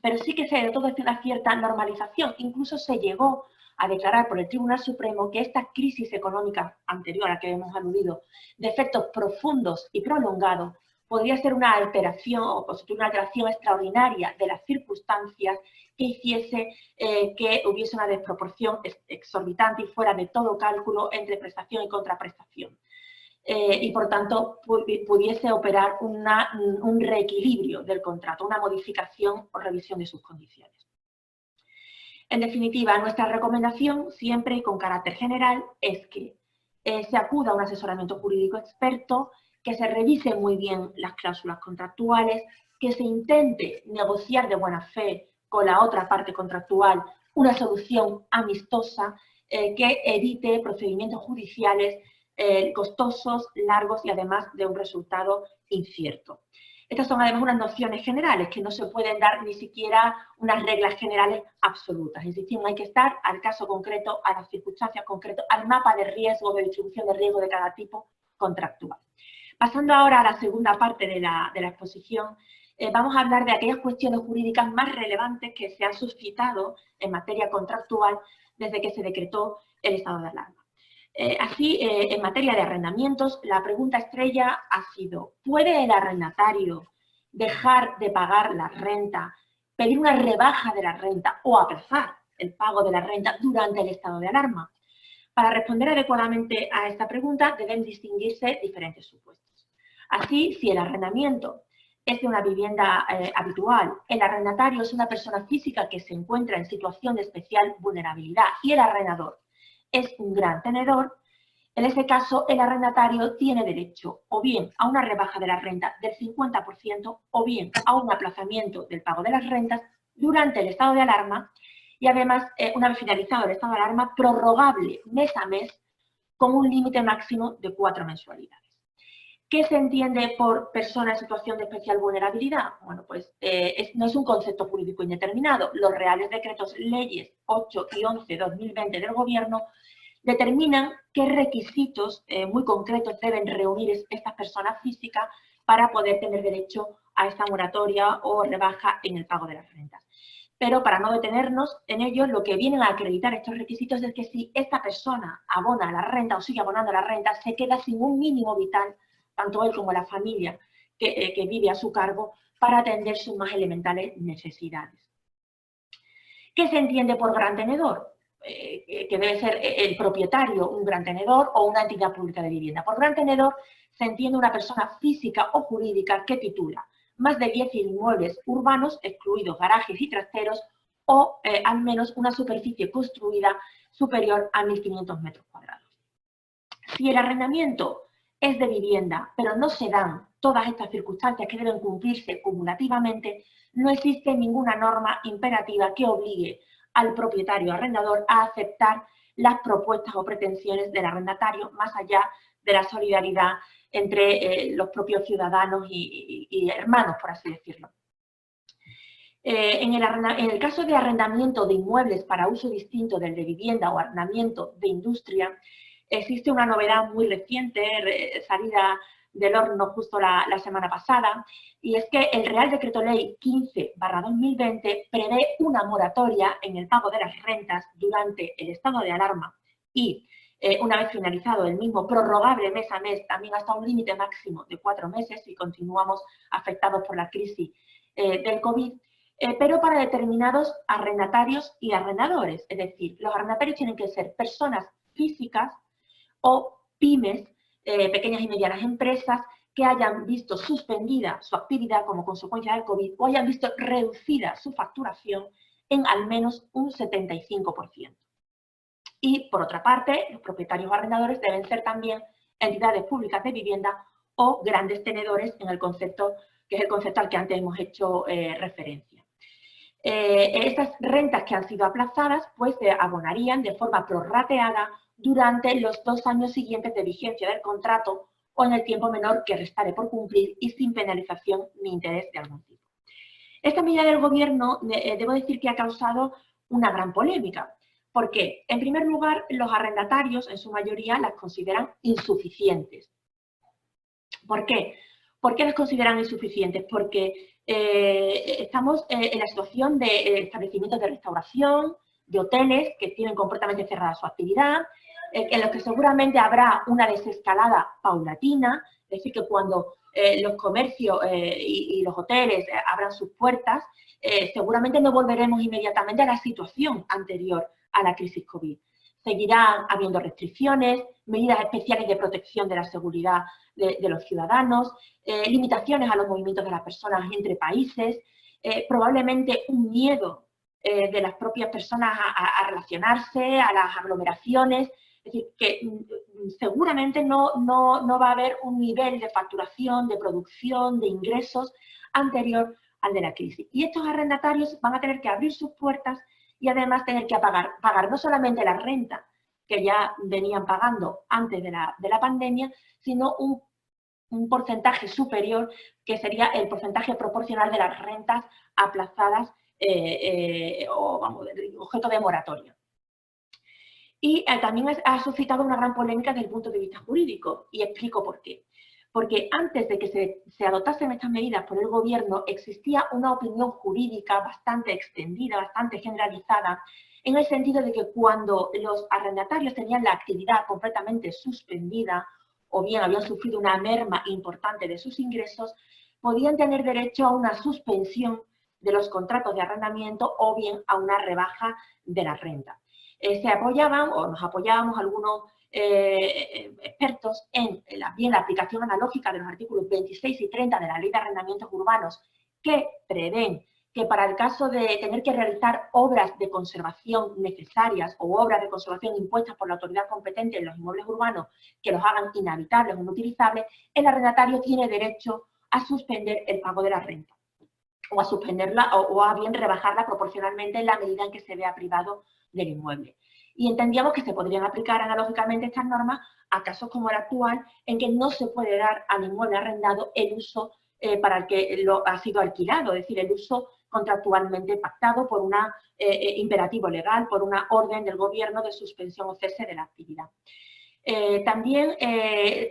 Pero sí que se notó una cierta normalización, incluso se llegó a declarar por el Tribunal Supremo que esta crisis económica anterior a la que hemos aludido, de efectos profundos y prolongados, podría ser una alteración o constituir una alteración extraordinaria de las circunstancias que hiciese que hubiese una desproporción exorbitante y fuera de todo cálculo entre prestación y contraprestación. Y por tanto pudiese operar un reequilibrio del contrato, una modificación o revisión de sus condiciones. En definitiva, nuestra recomendación, siempre y con carácter general, es que se acuda a un asesoramiento jurídico experto, que se revisen muy bien las cláusulas contractuales, que se intente negociar de buena fe con la otra parte contractual una solución amistosa que evite procedimientos judiciales costosos, largos y además de un resultado incierto. Estas son además unas nociones generales que no se pueden dar ni siquiera unas reglas generales absolutas. Insistimos, hay que estar al caso concreto, a las circunstancias concretas, al mapa de riesgo, de distribución de riesgo de cada tipo contractual. Pasando ahora a la segunda parte de la exposición, vamos a hablar de aquellas cuestiones jurídicas más relevantes que se han suscitado en materia contractual desde que se decretó el estado de alarma. Así, en materia de arrendamientos, la pregunta estrella ha sido, ¿puede el arrendatario dejar de pagar la renta, pedir una rebaja de la renta o aplazar el pago de la renta durante el estado de alarma? Para responder adecuadamente a esta pregunta deben distinguirse diferentes supuestos. Así, si el arrendamiento es de una vivienda habitual, el arrendatario es una persona física que se encuentra en situación de especial vulnerabilidad y el arrendador es un gran tenedor, en ese caso el arrendatario tiene derecho o bien a una rebaja de la renta del 50% o bien a un aplazamiento del pago de las rentas durante el estado de alarma y además, una vez finalizado el estado de alarma, prorrogable mes a mes con un límite máximo de 4 mensualidades. ¿Qué se entiende por persona en situación de especial vulnerabilidad? Bueno, pues no es un concepto jurídico indeterminado. Los reales decretos leyes 8 y 11/2020 del Gobierno determinan qué requisitos muy concretos deben reunir estas personas físicas para poder tener derecho a esta moratoria o rebaja en el pago de las rentas. Pero para no detenernos en ello, lo que vienen a acreditar estos requisitos es que si esta persona abona la renta o sigue abonando la renta, se queda sin un mínimo vital tanto él como la familia que vive a su cargo, para atender sus más elementales necesidades. ¿Qué se entiende por gran tenedor? Que debe ser el propietario, un gran tenedor o una entidad pública de vivienda. Por gran tenedor se entiende una persona física o jurídica que titula más de 10 inmuebles urbanos, excluidos garajes y trasteros, o al menos una superficie construida superior a 1.500 metros cuadrados. Si el arrendamiento es de vivienda, pero no se dan todas estas circunstancias que deben cumplirse cumulativamente, no existe ninguna norma imperativa que obligue al propietario arrendador a aceptar las propuestas o pretensiones del arrendatario, más allá de la solidaridad entre los propios ciudadanos y hermanos, por así decirlo. En el caso de arrendamiento de inmuebles para uso distinto del de vivienda o arrendamiento de industria, existe una novedad muy reciente, salida del horno justo la semana pasada, y es que el Real Decreto Ley 15/2020 prevé una moratoria en el pago de las rentas durante el estado de alarma y, una vez finalizado el mismo, prorrogable mes a mes, también hasta un límite máximo de 4 meses si continuamos afectados por la crisis del COVID, pero para determinados arrendatarios y arrendadores. Es decir, los arrendatarios tienen que ser personas físicas o pymes, pequeñas y medianas empresas, que hayan visto suspendida su actividad como consecuencia del COVID o hayan visto reducida su facturación en al menos un 75%. Y, por otra parte, los propietarios o arrendadores deben ser también entidades públicas de vivienda o grandes tenedores, en el concepto, que es el concepto al que antes hemos hecho referencia. Estas rentas que han sido aplazadas pues se abonarían de forma prorrateada durante los 2 años siguientes de vigencia del contrato o en el tiempo menor que restare por cumplir y sin penalización ni interés de algún tipo. Esta medida del Gobierno, debo decir que ha causado una gran polémica. ¿Por qué? En primer lugar, los arrendatarios, en su mayoría, las consideran insuficientes. ¿Por qué? ¿Por qué las consideran insuficientes? Porque estamos en la situación de establecimientos de restauración, de hoteles que tienen completamente cerrada su actividad, en los que seguramente habrá una desescalada paulatina, es decir, que cuando los comercios y los hoteles abran sus puertas, seguramente no volveremos inmediatamente a la situación anterior a la crisis COVID. Seguirán habiendo restricciones, medidas especiales de protección de la seguridad de los ciudadanos, limitaciones a los movimientos de las personas entre países, probablemente un miedo de las propias personas a relacionarse, a las aglomeraciones. Es decir, que seguramente no va a haber un nivel de facturación, de producción, de ingresos anterior al de la crisis. Y estos arrendatarios van a tener que abrir sus puertas y además tener que pagar no solamente la renta que ya venían pagando antes de la pandemia, sino un porcentaje superior, que sería el porcentaje proporcional de las rentas aplazadas o, vamos, objeto de moratoria. Y también ha suscitado una gran polémica desde el punto de vista jurídico, y explico por qué. Porque antes de que se adoptasen estas medidas por el Gobierno, existía una opinión jurídica bastante extendida, bastante generalizada, en el sentido de que cuando los arrendatarios tenían la actividad completamente suspendida, o bien habían sufrido una merma importante de sus ingresos, podían tener derecho a una suspensión de los contratos de arrendamiento o bien a una rebaja de la renta. Se apoyaban, o nos apoyábamos algunos expertos en la aplicación analógica de los artículos 26 y 30 de la Ley de Arrendamientos Urbanos, que prevén que para el caso de tener que realizar obras de conservación necesarias o obras de conservación impuestas por la autoridad competente en los inmuebles urbanos que los hagan inhabitables o inutilizables, el arrendatario tiene derecho a suspender el pago de la renta, o a suspenderla o a bien rebajarla proporcionalmente en la medida en que se vea privado del inmueble. Y entendíamos que se podrían aplicar analógicamente estas normas a casos como el actual, en que no se puede dar al inmueble arrendado el uso para el que lo ha sido alquilado, es decir, el uso contractualmente pactado por un imperativo legal, por una orden del Gobierno de suspensión o cese de la actividad. También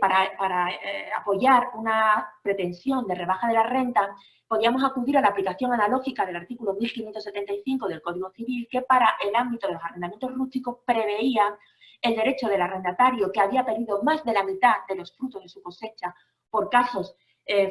para apoyar una pretensión de rebaja de la renta, podíamos acudir a la aplicación analógica del artículo 1575 del Código Civil, que para el ámbito de los arrendamientos rústicos preveía el derecho del arrendatario que había perdido más de la mitad de los frutos de su cosecha por casos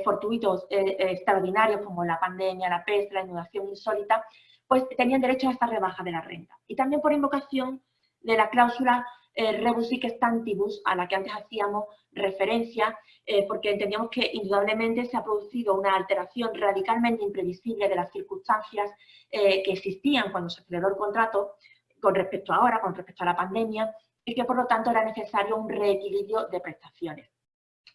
fortuitos extraordinarios como la pandemia, la peste, la inundación insólita, pues tenían derecho a esta rebaja de la renta. Y también por invocación de la cláusula rebus sic stantibus, a la que antes hacíamos referencia, porque entendíamos que indudablemente se ha producido una alteración radicalmente imprevisible de las circunstancias que existían cuando se celebró el contrato con respecto a ahora, con respecto a la pandemia, y que por lo tanto era necesario un reequilibrio de prestaciones.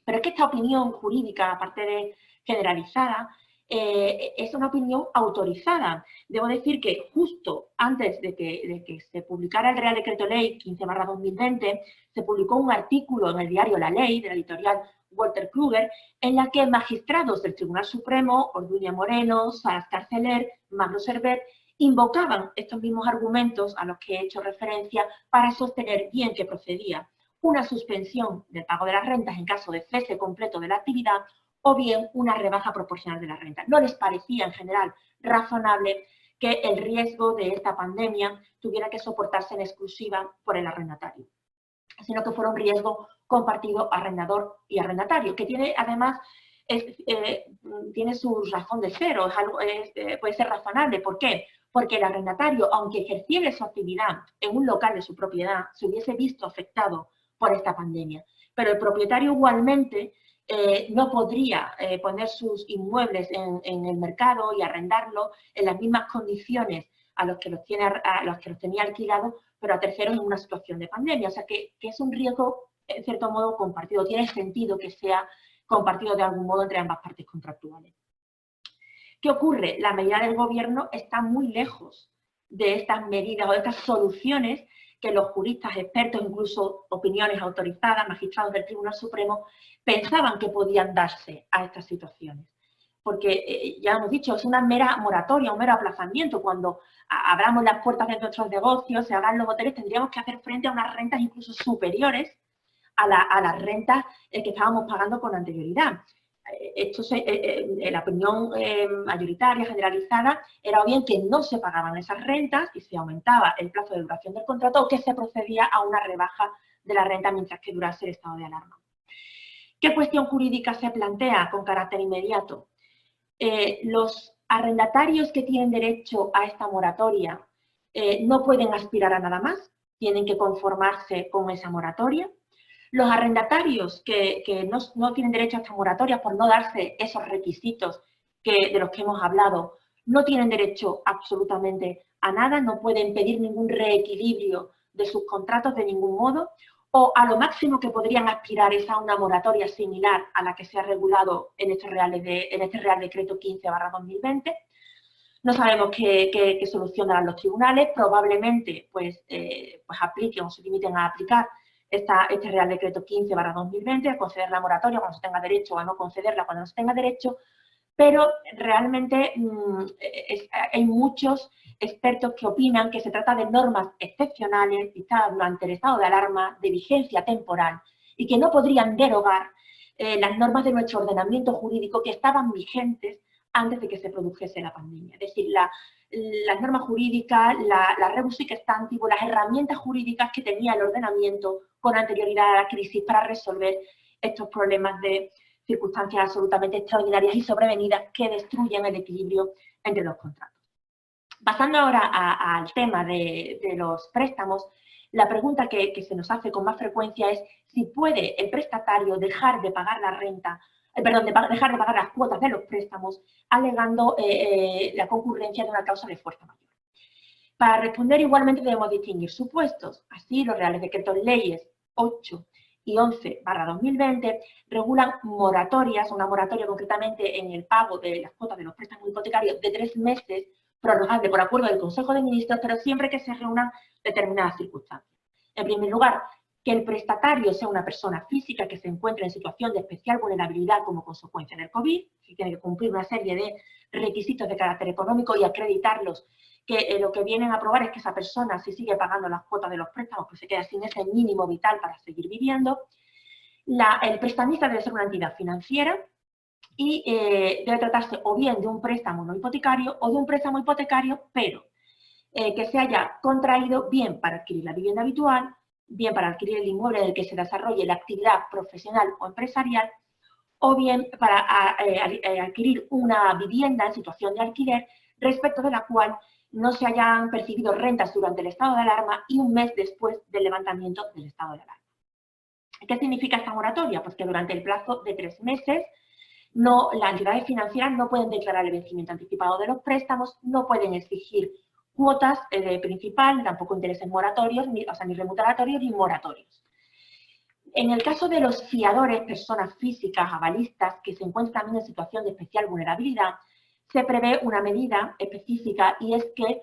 Pero es que esta opinión jurídica, aparte de generalizada, es una opinión autorizada. Debo decir que justo antes de que se publicara el Real Decreto Ley 15/2020, se publicó un artículo en el diario La Ley, de la editorial Walter Kruger, en la que magistrados del Tribunal Supremo, Orduña Moreno, Salas Carceler, Magno Servet, invocaban estos mismos argumentos a los que he hecho referencia para sostener bien que procedía una suspensión del pago de las rentas en caso de cese completo de la actividad o bien una rebaja proporcional de la renta. No les parecía en general razonable que el riesgo de esta pandemia tuviera que soportarse en exclusiva por el arrendatario, sino que fuera un riesgo compartido arrendador y arrendatario, que tiene además tiene su razón de ser, puede ser razonable. ¿Por qué? Porque el arrendatario, aunque ejerciera su actividad en un local de su propiedad, se hubiese visto afectado por esta pandemia. Pero el propietario igualmente no podría poner sus inmuebles en el mercado y arrendarlo en las mismas condiciones a los que los tenía alquilados, pero a terceros en una situación de pandemia. O sea que es un riesgo, en cierto modo, compartido. Tiene sentido que sea compartido de algún modo entre ambas partes contractuales. ¿Qué ocurre? La medida del gobierno está muy lejos de estas medidas o de estas soluciones que los juristas, expertos, incluso opiniones autorizadas, magistrados del Tribunal Supremo, pensaban que podían darse a estas situaciones. Porque, ya hemos dicho, es una mera moratoria, un mero aplazamiento. Cuando abramos las puertas de nuestros negocios, se abran los hoteles, tendríamos que hacer frente a unas rentas incluso superiores a las rentas que estábamos pagando con anterioridad. La opinión mayoritaria, generalizada, era o bien que no se pagaban esas rentas y se aumentaba el plazo de duración del contrato o que se procedía a una rebaja de la renta mientras que durase el estado de alarma. ¿Qué cuestión jurídica se plantea con carácter inmediato? Los arrendatarios que tienen derecho a esta moratoria no pueden aspirar a nada más, tienen que conformarse con esa moratoria. Los arrendatarios que no tienen derecho a esta moratoria por no darse esos requisitos de los que hemos hablado, no tienen derecho absolutamente a nada, no pueden pedir ningún reequilibrio de sus contratos de ningún modo, o a lo máximo que podrían aspirar es a una moratoria similar a la que se ha regulado en este Real Decreto 15/2020. No sabemos qué solución darán los tribunales, probablemente pues apliquen o se limiten a aplicar este Real Decreto 15/2020, a conceder la moratoria cuando se tenga derecho o a no concederla cuando no se tenga derecho, pero realmente hay muchos expertos que opinan que se trata de normas excepcionales dictadas durante el estado de alarma, de vigencia temporal, y que no podrían derogar las normas de nuestro ordenamiento jurídico que estaban vigentes antes de que se produjese la pandemia. Es decir, las normas jurídicas, la rebus sic stantibus, las herramientas jurídicas que tenía el ordenamiento con anterioridad a la crisis para resolver estos problemas de circunstancias absolutamente extraordinarias y sobrevenidas que destruyen el equilibrio entre los contratos. Pasando ahora al tema de los préstamos, la pregunta que se nos hace con más frecuencia es si puede el prestatario dejar de pagar la renta, dejar de pagar las cuotas de los préstamos alegando la concurrencia de una causa de fuerza mayor. Para responder igualmente debemos distinguir supuestos. Así, los Reales Decretos Leyes 8 y 11/2020 regulan moratorias, una moratoria concretamente en el pago de las cuotas de los préstamos hipotecarios de 3 meses, prorrogable por acuerdo del Consejo de Ministros, pero siempre que se reúnan determinadas circunstancias. En primer lugar, que el prestatario sea una persona física que se encuentre en situación de especial vulnerabilidad como consecuencia del COVID, que tiene que cumplir una serie de requisitos de carácter económico y acreditarlos, que lo que vienen a probar es que esa persona, si sigue pagando las cuotas de los préstamos, pues se queda sin ese mínimo vital para seguir viviendo. El prestamista debe ser una entidad financiera y debe tratarse o bien de un préstamo no hipotecario o de un préstamo hipotecario, pero que se haya contraído bien para adquirir la vivienda habitual, bien para adquirir el inmueble en el que se desarrolle la actividad profesional o empresarial, o bien para adquirir una vivienda en situación de alquiler respecto de la cual no se hayan percibido rentas durante el estado de alarma y un mes después del levantamiento del estado de alarma. ¿Qué significa esta moratoria? Pues que durante el plazo de 3 meses las entidades financieras no pueden declarar el vencimiento anticipado de los préstamos, no pueden exigir cuotas de principal, tampoco intereses moratorios, ni remuneratorios ni moratorios. En el caso de los fiadores, personas físicas, avalistas, que se encuentran también en situación de especial vulnerabilidad, se prevé una medida específica y es que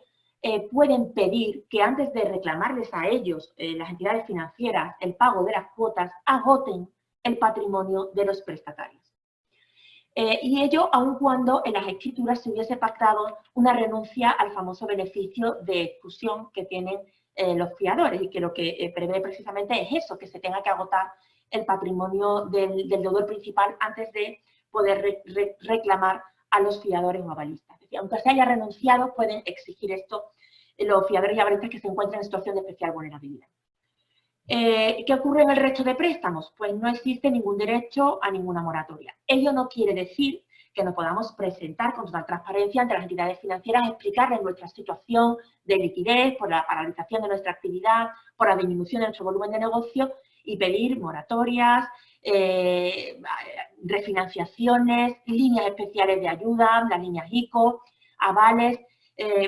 pueden pedir que antes de reclamarles a ellos, las entidades financieras, el pago de las cuotas, agoten el patrimonio de los prestatarios. Y ello aun cuando en las escrituras se hubiese pactado una renuncia al famoso beneficio de exclusión que tienen los fiadores y que lo que prevé precisamente es eso, que se tenga que agotar el patrimonio del deudor principal antes de poder reclamar a los fiadores o avalistas. Es decir, aunque se haya renunciado, pueden exigir esto los fiadores y avalistas que se encuentran en situación de especial vulnerabilidad. ¿Qué ocurre en el resto de préstamos? Pues no existe ningún derecho a ninguna moratoria. Ello no quiere decir que nos podamos presentar con total transparencia ante las entidades financieras, explicarles nuestra situación de liquidez, por la paralización de nuestra actividad, por la disminución de nuestro volumen de negocio y pedir moratorias, refinanciaciones, líneas especiales de ayuda, las líneas ICO, avales,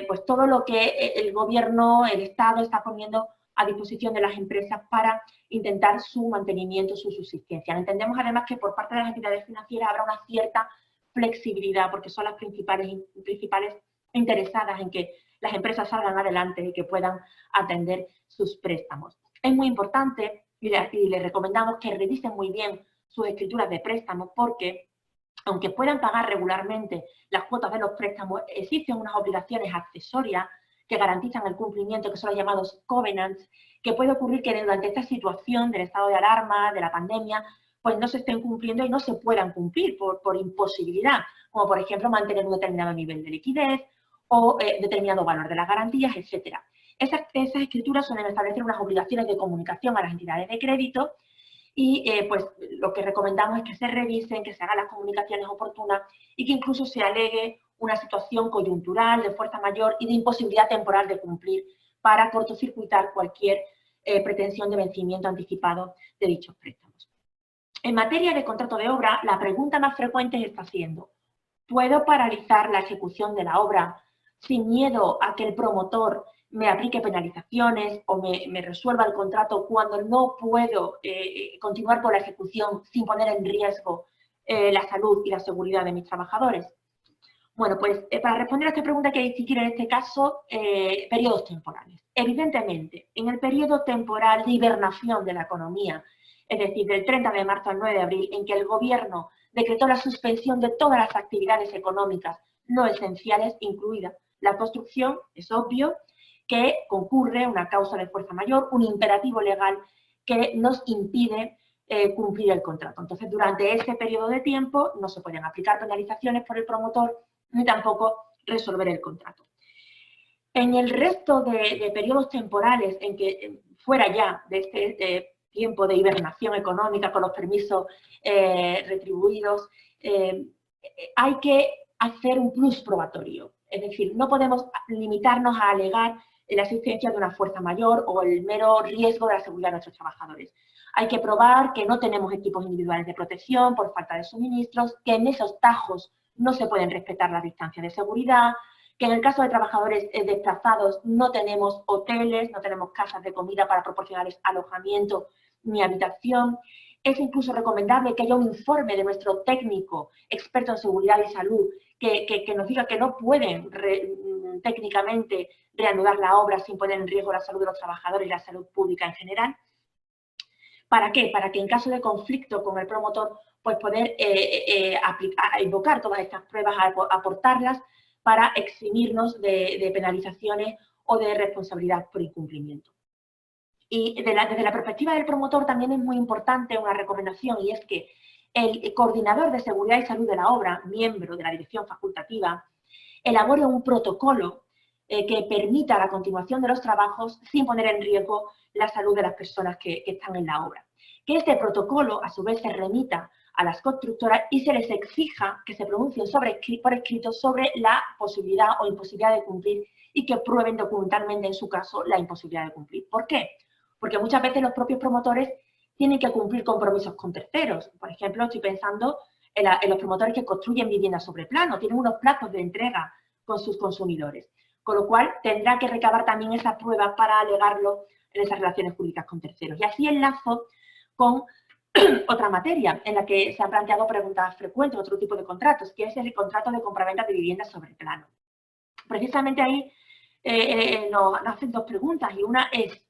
pues todo lo que el gobierno, el Estado está poniendo a disposición de las empresas para intentar su mantenimiento, su subsistencia. Entendemos además que por parte de las entidades financieras habrá una cierta flexibilidad porque son las principales interesadas en que las empresas salgan adelante y que puedan atender sus préstamos. Es muy importante y les recomendamos que revisen muy bien sus escrituras de préstamos porque aunque puedan pagar regularmente las cuotas de los préstamos, existen unas obligaciones accesorias que garantizan el cumplimiento, que son los llamados covenants, que puede ocurrir que durante esta situación del estado de alarma, de la pandemia, pues no se estén cumpliendo y no se puedan cumplir por imposibilidad, como por ejemplo mantener un determinado nivel de liquidez o determinado valor de las garantías, etc. Esas escrituras suelen establecer unas obligaciones de comunicación a las entidades de crédito y pues lo que recomendamos es que se revisen, que se hagan las comunicaciones oportunas y que incluso se alegue una situación coyuntural, de fuerza mayor y de imposibilidad temporal de cumplir para cortocircuitar cualquier pretensión de vencimiento anticipado de dichos préstamos. En materia de contrato de obra, la pregunta más frecuente está siendo: ¿puedo paralizar la ejecución de la obra sin miedo a que el promotor me aplique penalizaciones o me resuelva el contrato cuando no puedo continuar con la ejecución sin poner en riesgo la salud y la seguridad de mis trabajadores? Bueno, pues para responder a esta pregunta hay que distinguir en este caso periodos temporales. Evidentemente, en el periodo temporal de hibernación de la economía, es decir, del 30 de marzo al 9 de abril, en que el Gobierno decretó la suspensión de todas las actividades económicas no esenciales, incluida la construcción, es obvio que concurre una causa de fuerza mayor, un imperativo legal que nos impide cumplir el contrato. Entonces, durante ese periodo de tiempo no se pueden aplicar penalizaciones por el promotor ni tampoco resolver el contrato. En el resto de periodos temporales en que fuera ya de este tiempo de hibernación económica con los permisos retribuidos, hay que hacer un plus probatorio. Es decir, no podemos limitarnos a alegar la existencia de una fuerza mayor o el mero riesgo de la seguridad de nuestros trabajadores. Hay que probar que no tenemos equipos individuales de protección por falta de suministros, que en esos tajos no se pueden respetar las distancias de seguridad, que en el caso de trabajadores desplazados no tenemos hoteles, no tenemos casas de comida para proporcionarles alojamiento ni habitación. Es incluso recomendable que haya un informe de nuestro técnico experto en seguridad y salud que nos diga que no pueden técnicamente reanudar la obra sin poner en riesgo la salud de los trabajadores y la salud pública en general. ¿Para qué? Para que en caso de conflicto con el promotor, pues poder invocar todas estas pruebas, aportarlas para eximirnos de penalizaciones o de responsabilidad por incumplimiento. Y desde la perspectiva del promotor también es muy importante una recomendación, y es que el coordinador de seguridad y salud de la obra, miembro de la dirección facultativa, elabore un protocolo que permita la continuación de los trabajos sin poner en riesgo la salud de las personas que están en la obra. Que este protocolo, a su vez, se remita a las constructoras y se les exija que se pronuncien por escrito sobre la posibilidad o imposibilidad de cumplir y que prueben documentalmente, en su caso, la imposibilidad de cumplir. ¿Por qué? Porque muchas veces los propios promotores tienen que cumplir compromisos con terceros. Por ejemplo, estoy pensando en los promotores que construyen viviendas sobre plano, tienen unos plazos de entrega con sus consumidores, con lo cual tendrá que recabar también esas pruebas para alegarlo en esas relaciones jurídicas con terceros. Y así enlazo con otra materia en la que se han planteado preguntas frecuentes, otro tipo de contratos, que es el contrato de compraventa de viviendas sobre plano. Precisamente ahí nos hacen dos preguntas, y una es: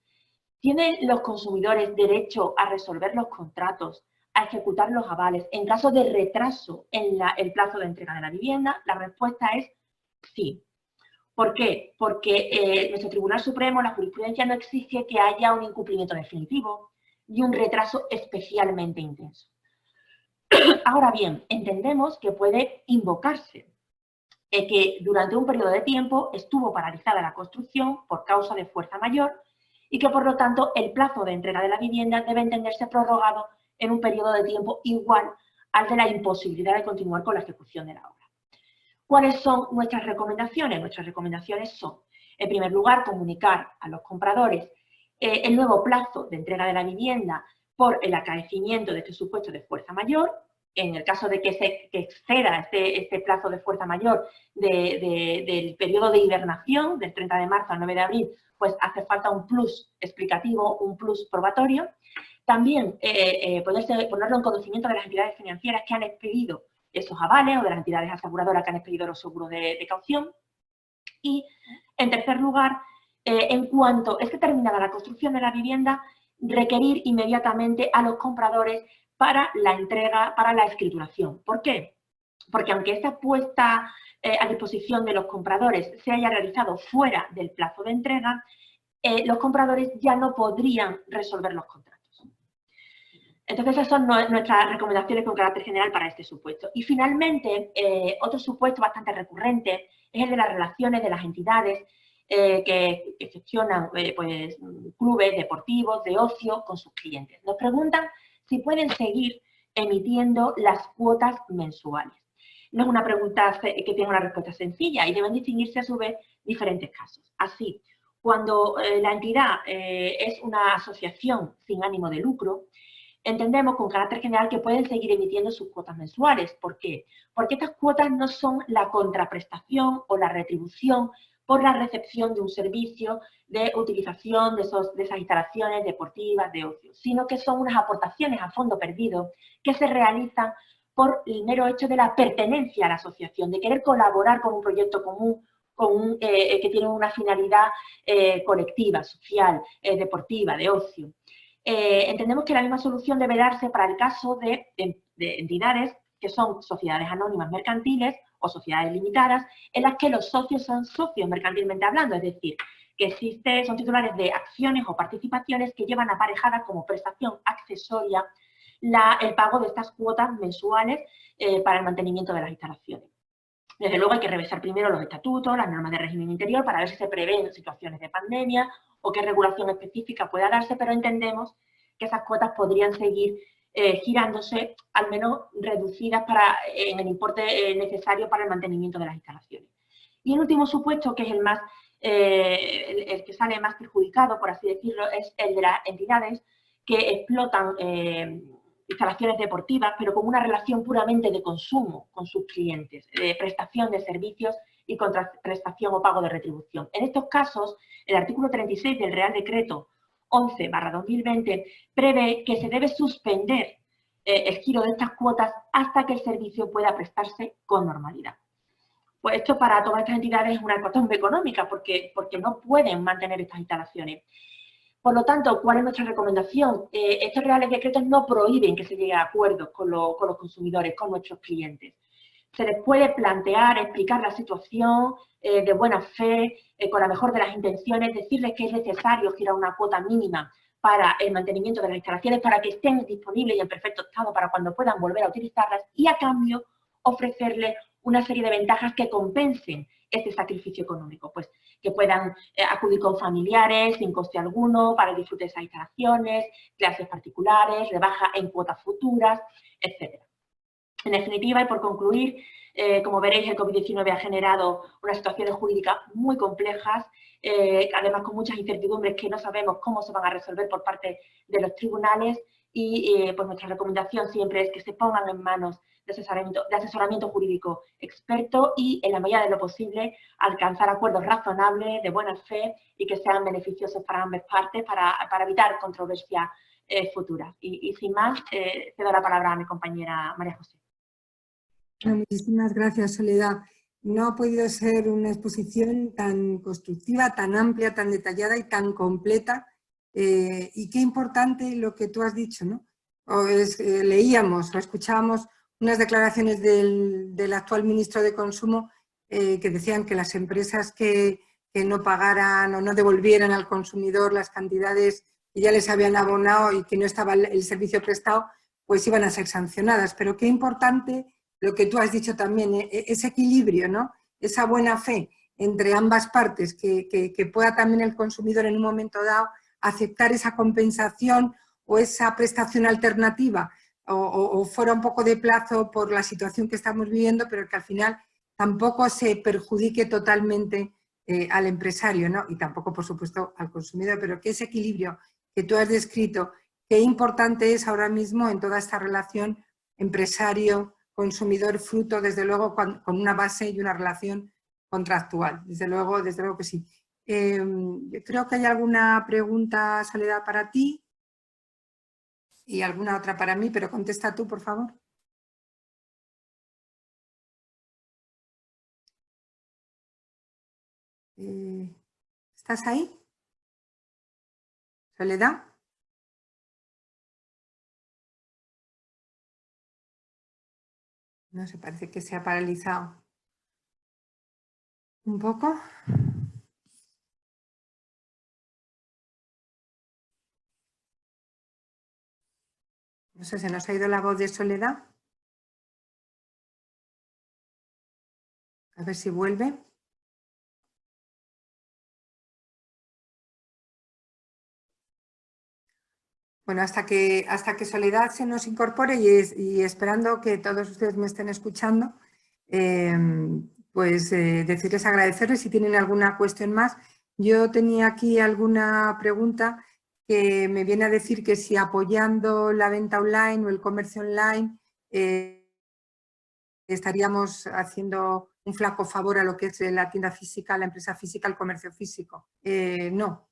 ¿tienen los consumidores derecho a resolver los contratos, a ejecutar los avales en caso de retraso en el plazo de entrega de la vivienda? La respuesta es sí. ¿Por qué? Porque nuestro Tribunal Supremo, la jurisprudencia, no exige que haya un incumplimiento definitivo y un retraso especialmente intenso. Ahora bien, entendemos que puede invocarse que durante un periodo de tiempo estuvo paralizada la construcción por causa de fuerza mayor y que, por lo tanto, el plazo de entrega de la vivienda debe entenderse prorrogado en un periodo de tiempo igual al de la imposibilidad de continuar con la ejecución de la obra. ¿Cuáles son nuestras recomendaciones? Nuestras recomendaciones son, en primer lugar, comunicar a los compradores el nuevo plazo de entrega de la vivienda por el acaecimiento de este supuesto de fuerza mayor. En el caso de que exceda este plazo de fuerza mayor del periodo de hibernación, del 30 de marzo al 9 de abril, pues hace falta un plus explicativo, un plus probatorio. También ponerlo en conocimiento de las entidades financieras que han expedido esos avales, o de las entidades aseguradoras que han expedido los seguros de caución. Y, en tercer lugar, en cuanto esté terminada la construcción de la vivienda, requerir inmediatamente a los compradores para la entrega, para la escrituración. ¿Por qué? Porque aunque esta puesta a disposición de los compradores se haya realizado fuera del plazo de entrega, los compradores ya no podrían resolver los contratos. Entonces, esas son nuestras recomendaciones con carácter general para este supuesto. Y finalmente, otro supuesto bastante recurrente es el de las relaciones de las entidades que gestionan pues, clubes deportivos, de ocio, con sus clientes. Nos preguntan si pueden seguir emitiendo las cuotas mensuales. No es una pregunta que tenga una respuesta sencilla y deben distinguirse a su vez diferentes casos. Así, cuando la entidad es una asociación sin ánimo de lucro, entendemos con carácter general que pueden seguir emitiendo sus cuotas mensuales. ¿Por qué? Porque estas cuotas no son la contraprestación o la retribución por la recepción de un servicio de utilización de esas instalaciones deportivas de ocio, sino que son unas aportaciones a fondo perdido que se realizan por el mero hecho de la pertenencia a la asociación, de querer colaborar con un proyecto común, que tiene una finalidad colectiva, social, deportiva, de ocio. Entendemos que la misma solución debe darse para el caso de entidades que son sociedades anónimas mercantiles o sociedades limitadas, en las que los socios son socios mercantilmente hablando, es decir, que son titulares de acciones o participaciones que llevan aparejadas como prestación accesoria el pago de estas cuotas mensuales para el mantenimiento de las instalaciones. Desde luego hay que revisar primero los estatutos, las normas de régimen interior, para ver si se prevén situaciones de pandemia o qué regulación específica pueda darse, pero entendemos que esas cuotas podrían seguir girándose, al menos reducidas en el importe necesario para el mantenimiento de las instalaciones. Y el último supuesto, que es el que sale más perjudicado, por así decirlo, es el de las entidades que explotan instalaciones deportivas, pero con una relación puramente de consumo con sus clientes, de prestación de servicios y contraprestación o pago de retribución. En estos casos, el artículo 36 del Real Decreto 11/2020 prevé que se debe suspender el giro de estas cuotas hasta que el servicio pueda prestarse con normalidad. Pues esto para todas estas entidades es una hecatombe económica porque no pueden mantener estas instalaciones. Por lo tanto, ¿cuál es nuestra recomendación? Estos reales decretos no prohíben que se llegue a acuerdos con los consumidores, con nuestros clientes. Se les puede plantear, explicar la situación de buena fe, con la mejor de las intenciones, decirles que es necesario girar una cuota mínima para el mantenimiento de las instalaciones, para que estén disponibles y en perfecto estado para cuando puedan volver a utilizarlas, y a cambio ofrecerles una serie de ventajas que compensen este sacrificio económico, pues que puedan acudir con familiares sin coste alguno para el disfrute de esas instalaciones, clases particulares, rebaja en cuotas futuras, etc. En definitiva, y por concluir, como veréis, el COVID-19 ha generado unas situaciones jurídicas muy complejas, además con muchas incertidumbres que no sabemos cómo se van a resolver por parte de los tribunales y pues nuestra recomendación siempre es que se pongan en manos de asesoramiento jurídico experto y, en la medida de lo posible, alcanzar acuerdos razonables, de buena fe y que sean beneficiosos para ambas partes para evitar controversias futuras. Y sin más, cedo la palabra a mi compañera María José. Bueno, muchísimas gracias, Soledad. No ha podido ser una exposición tan constructiva, tan amplia, tan detallada y tan completa. Y qué importante lo que tú has dicho, ¿no? Leíamos o escuchábamos unas declaraciones del actual ministro de Consumo que decían que las empresas que no pagaran o no devolvieran al consumidor las cantidades que ya les habían abonado y que no estaba el servicio prestado, pues iban a ser sancionadas. Pero qué importante lo que tú has dicho también, ese equilibrio, ¿no? Esa buena fe entre ambas partes, que pueda también el consumidor en un momento dado aceptar esa compensación o esa prestación alternativa o fuera un poco de plazo por la situación que estamos viviendo, pero que al final tampoco se perjudique totalmente al empresario, ¿no? Y tampoco, por supuesto, al consumidor, pero que ese equilibrio que tú has descrito, qué importante es ahora mismo en toda esta relación empresario-consumidor, fruto, desde luego, con una base y una relación contractual. Desde luego que sí. Creo que hay alguna pregunta, Soledad, para ti y alguna otra para mí, pero contesta tú, por favor. ¿Estás ahí? ¿Soledad? No sé, parece que se ha paralizado un poco. No sé, ¿se nos ha ido la voz de Soledad? A ver si vuelve. Bueno, hasta que Soledad se nos incorpore y esperando que todos ustedes me estén escuchando, pues decirles, agradecerles si tienen alguna cuestión más. Yo tenía aquí alguna pregunta que me viene a decir que si apoyando la venta online o el comercio online estaríamos haciendo un flaco favor a lo que es la tienda física, la empresa física, el comercio físico. No,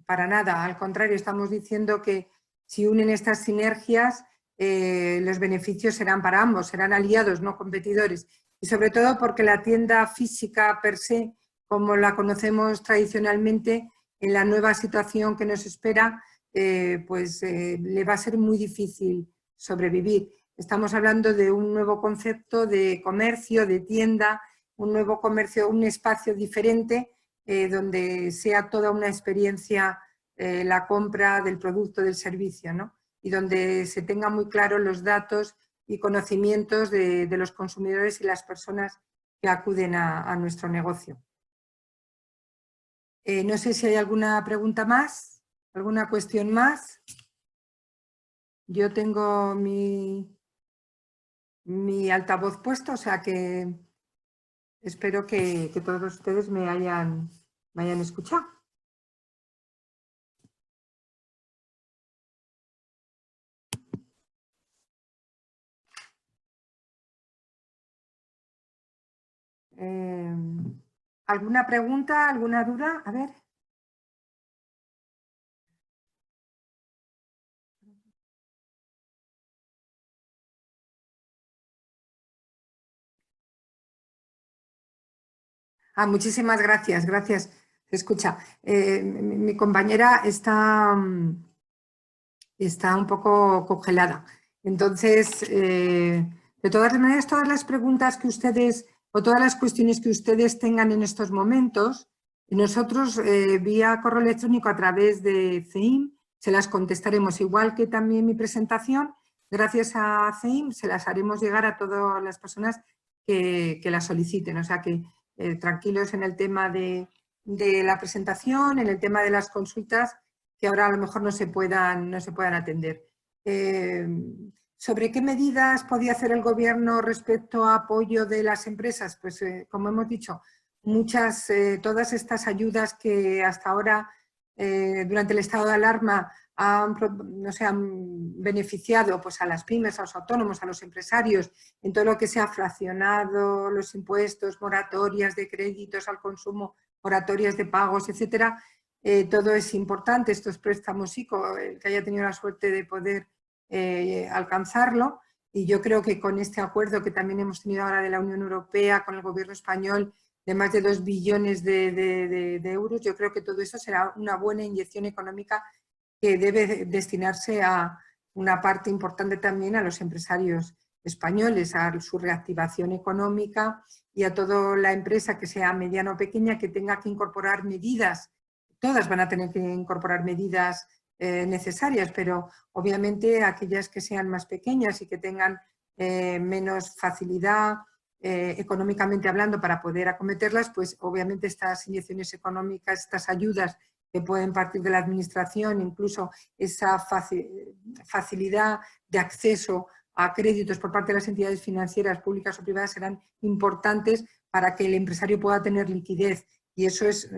para nada. Al contrario, estamos diciendo que si unen estas sinergias, los beneficios serán para ambos, serán aliados, no competidores. Y sobre todo porque la tienda física per se, como la conocemos tradicionalmente, en la nueva situación que nos espera, le va a ser muy difícil sobrevivir. Estamos hablando de un nuevo concepto de comercio, de tienda, un nuevo comercio, un espacio diferente donde sea toda una experiencia la compra del producto, del servicio, ¿no? Y donde se tengan muy claros los datos y conocimientos de los consumidores y las personas que acuden a nuestro negocio. No sé si hay alguna pregunta más, alguna cuestión más. Yo tengo mi altavoz puesto, o sea que espero que todos ustedes me hayan escuchado. ¿Alguna pregunta, alguna duda? A ver. Muchísimas gracias, gracias. Se escucha. Mi compañera está un poco congelada. Entonces, de todas maneras, todas las preguntas que ustedes o todas las cuestiones que ustedes tengan en estos momentos, nosotros vía correo electrónico a través de CEIM se las contestaremos, igual que también mi presentación, gracias a CEIM se las haremos llegar a todas las personas que las soliciten. O sea que tranquilos en el tema de la presentación, en el tema de las consultas, que ahora a lo mejor no se puedan atender. ¿Sobre qué medidas podía hacer el Gobierno respecto a apoyo de las empresas? Pues como hemos dicho, todas estas ayudas que hasta ahora durante el estado de alarma han beneficiado pues, a las pymes, a los autónomos, a los empresarios, en todo lo que se ha fraccionado, los impuestos, moratorias de créditos al consumo, moratorias de pagos, etcétera. Todo es importante, estos préstamos ICO, el que haya tenido la suerte de poder alcanzarlo, y yo creo que con este acuerdo que también hemos tenido ahora de la Unión Europea con el Gobierno español de más de 2 billones de euros, yo creo que todo eso será una buena inyección económica que debe destinarse a una parte importante también a los empresarios españoles, a su reactivación económica y a toda la empresa que sea mediana o pequeña que tenga que incorporar medidas. Todas van a tener que incorporar medidas necesarias, pero obviamente aquellas que sean más pequeñas y que tengan menos facilidad económicamente hablando para poder acometerlas, pues obviamente estas inyecciones económicas, estas ayudas que pueden partir de la administración, incluso esa facilidad de acceso a créditos por parte de las entidades financieras públicas o privadas serán importantes para que el empresario pueda tener liquidez, y eso es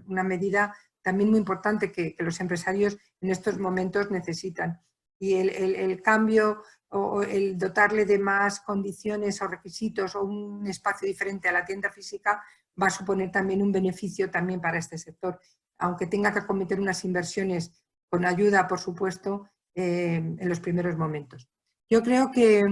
una medida también muy importante que los empresarios en estos momentos necesitan. Y el cambio o el dotarle de más condiciones o requisitos o un espacio diferente a la tienda física va a suponer también un beneficio también para este sector, aunque tenga que acometer unas inversiones con ayuda, por supuesto, en los primeros momentos. Yo creo que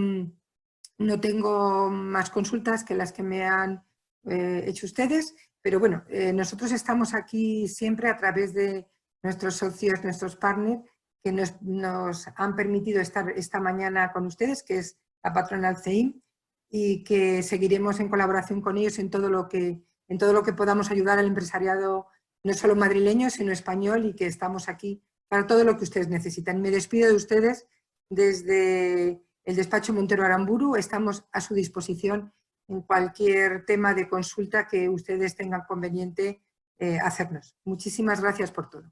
no tengo más consultas que las que me han hecho ustedes, pero bueno, nosotros estamos aquí siempre a través de nuestros socios, nuestros partners, que nos han permitido estar esta mañana con ustedes, que es la patronal CEIM, y que seguiremos en colaboración con ellos en todo lo que podamos ayudar al empresariado, no solo madrileño, sino español, y que estamos aquí para todo lo que ustedes necesitan. Me despido de ustedes desde el despacho Montero Aramburu. Estamos a su disposición en cualquier tema de consulta que ustedes tengan conveniente hacernos. Muchísimas gracias por todo.